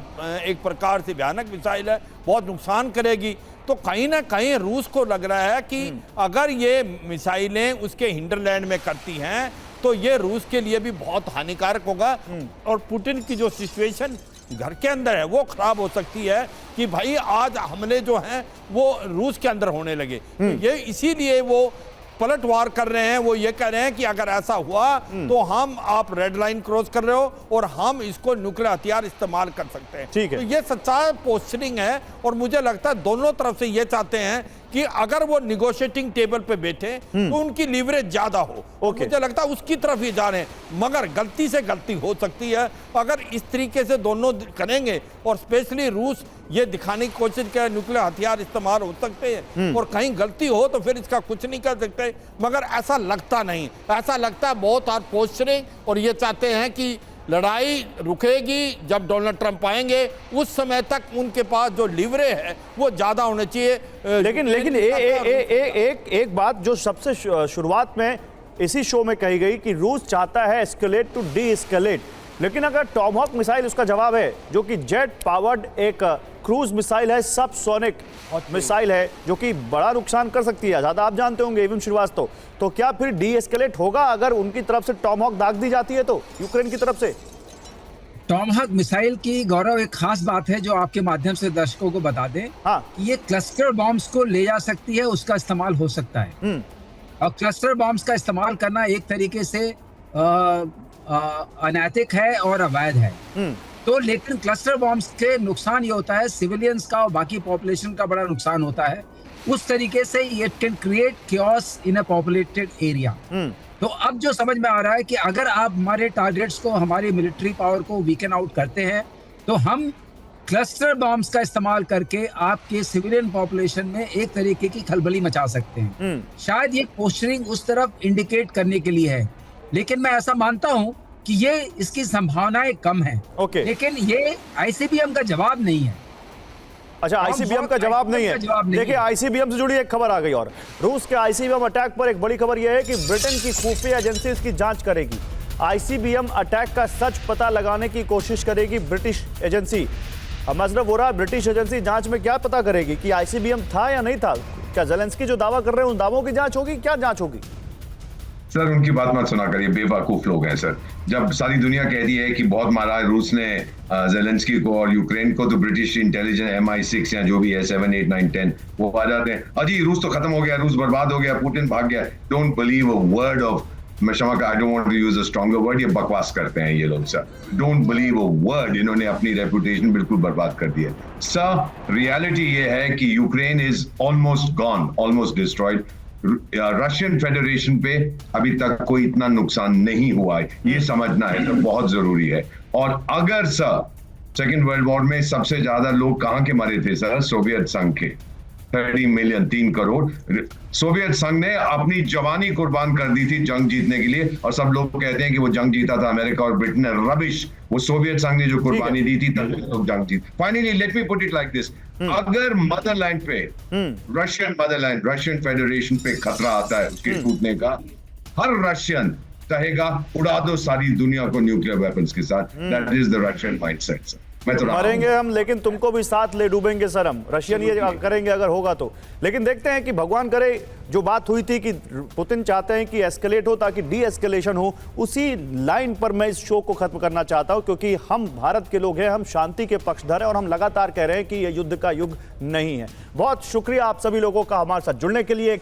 एक प्रकार से भयानक मिसाइल है, बहुत नुकसान करेगी। तो कहीं ना कहीं रूस को लग रहा है कि अगर ये मिसाइलें उसके हिंडरलैंड में करती हैं तो ये रूस के लिए भी बहुत हानिकारक होगा और पुतिन की जो सिचुएशन घर के अंदर है वो खराब हो सकती है कि भाई आज हमले जो हैं वो रूस के अंदर होने लगे। ये इसीलिए वो पलटवार कर रहे हैं, वो ये कह रहे हैं कि अगर ऐसा हुआ तो आप रेड लाइन क्रॉस कर रहे हो और हम इसको न्यूक्लियर हथियार इस्तेमाल कर सकते हैं। ठीक है। तो ये सच्चा पोस्टरिंग है और मुझे लगता है दोनों तरफ से ये चाहते हैं कि अगर वो निगोशिएटिंग टेबल पे बैठे तो उनकी लीवरेज ज्यादा हो। ओके। मुझे लगता है उसकी तरफ ये जा रहे हैं, मगर गलती से गलती हो सकती है अगर इस तरीके से दोनों करेंगे और स्पेशली रूस ये दिखाने की कोशिश करे न्यूक्लियर हथियार इस्तेमाल हो सकते हैं और कहीं गलती हो तो फिर इसका कुछ नहीं कर सकते, मगर ऐसा लगता नहीं। ऐसा लगता है बहुत आर पोस्टरिंग और ये चाहते हैं कि लड़ाई रुकेगी जब डोनाल्ड ट्रंप आएंगे, उस समय तक उनके पास जो लीवरेज है वो ज्यादा होने चाहिए। लेकिन एक बात जो सबसे शुरुआत में इसी शो में कही गई कि रूस चाहता है एस्केलेट टू डी एस्केलेट, लेकिन अगर टॉम हॉक मिसाइल उसका जवाब है जो कि जेट पावर्ड एक क्रूज मिसाइल है, सब सोनिक मिसाइल है जो कि बड़ा नुकसान कर सकती है, ज्यादा आप जानते होंगे एवं श्रीवास्तव, तो क्या फिर डी एस्केलेट होगा अगर उनकी तरफ से टॉम हॉक दाग दी जाती है तो यूक्रेन की तरफ से? टॉम हॉक मिसाइल की गौरव एक खास बात है जो आपके माध्यम से दर्शकों को बता दें। हाँ। कि ये क्लस्टर बॉम्ब्स को ले जा सकती है, उसका इस्तेमाल हो सकता है। और क्लस्टर बॉम्ब्स का इस्तेमाल करना एक तरीके से अनैतिक है और अवैध है। तो लेकिन क्लस्टर बॉम्ब्स के नुकसान ये होता है सिविलियंस का और बाकी पॉपुलेशन का बड़ा नुकसान होता है। उस तरीके से it can create chaos in a populated area. तो अब जो समझ में आ रहा है कि अगर आप हमारे टारगेट्स को, हमारी मिलिट्री पावर को वीकन आउट करते हैं तो हम क्लस्टर बॉम्ब्स का इस्तेमाल करके आपके सिविलियन पॉपुलेशन में एक तरीके की खलबली मचा सकते हैं। शायद ये पोस्टरिंग उस तरफ इंडिकेट करने के लिए है, लेकिन मैं ऐसा मानता हूं कि ये इसकी संभावनाएं कम है। ओके। लेकिन ये आईसीबीएम का जवाब नहीं है। अच्छा, आईसीबीएम का जवाब नहीं है। देखिए, आईसीबीएम से जुड़ी एक खबर आ गई और रूस के आईसीबीएम अटैक पर एक बड़ी खबर यह है कि ब्रिटेन की खुफिया एजेंसी इसकी जांच करेगी। आईसीबीएम अटैक का सच पता लगाने की कोशिश करेगी ब्रिटिश एजेंसी। मजरब हो रहा है, ब्रिटिश एजेंसी जांच में क्या पता करेगी कि आईसीबीएम था या नहीं था? क्या जेलेंस्की जो दावा कर रहे हैं उन दावों की जांच होगी? क्या जांच होगी? सर उनकी बात मत सुना करिए, बेवकूफ लोग हैं सर। जब सारी दुनिया कहती है कि बहुत मारा है रूस ने जेलेंस्की को और यूक्रेन को, तो ब्रिटिश इंटेलिजेंस MI6 या जो भी है 7, 8, 9, 10 वो आ जाते हैं, अजी रूस तो खत्म हो गया, रूस बर्बाद हो गया, पुतिन भाग गया। Don't believe a word of, मैं क्षमा का, I don't want to use a stronger word, ये बकवास करते हैं ये लोग sir. Don't believe a word, इन्होंने अपनी रेपुटेशन बिल्कुल बर्बाद कर दी है सर। रियलिटी ये है कि Ukraine is almost gone, almost destroyed. Russian federation पे अभी तक कोई इतना नुकसान नहीं हुआ है, ये समझना है तो बहुत जरूरी है। और अगर सर सेकेंड वर्ल्ड वॉर में सबसे ज्यादा लोग कहां के मरे थे सर? सोवियत संघ के 30 मिलियन, 3 करोड़। सोवियत संघ ने अपनी जवानी कुर्बान कर दी थी जंग जीतने के लिए, और सब लोग कहते हैं कि वो जंग जीता था अमेरिका और ब्रिटेन ने। रबिश, वो सोवियत संघ ने जो कुर्बानी दी थी तब लोग जंग जीत। Finally let me put it like this, अगर मदरलैंड पे, रशियन मदरलैंड, रशियन फेडरेशन पे खतरा आता है उसके टूटने का, हर रशियन कहेगा उड़ा दो सारी दुनिया को न्यूक्लियर वेपन्स के साथ। That is the Russian mindset sir. मैं तो मरेंगे हम, लेकिन तुमको भी साथ ले डूबेंगे सर हम, रशियन ये करेंगे अगर होगा तो। लेकिन देखते हैं कि भगवान करे जो बात हुई थी कि पुतिन चाहते हैं कि एस्केलेट हो ताकि डी एस्केलेशन हो, उसी लाइन पर मैं इस शो को खत्म करना चाहता हूं, क्योंकि हम भारत के लोग हैं, हम शांति के पक्षधर हैं और हम लगातार कह रहे हैं कि यह युद्ध का युग नहीं है। बहुत शुक्रिया आप सभी लोगों का हमारे साथ जुड़ने के लिए।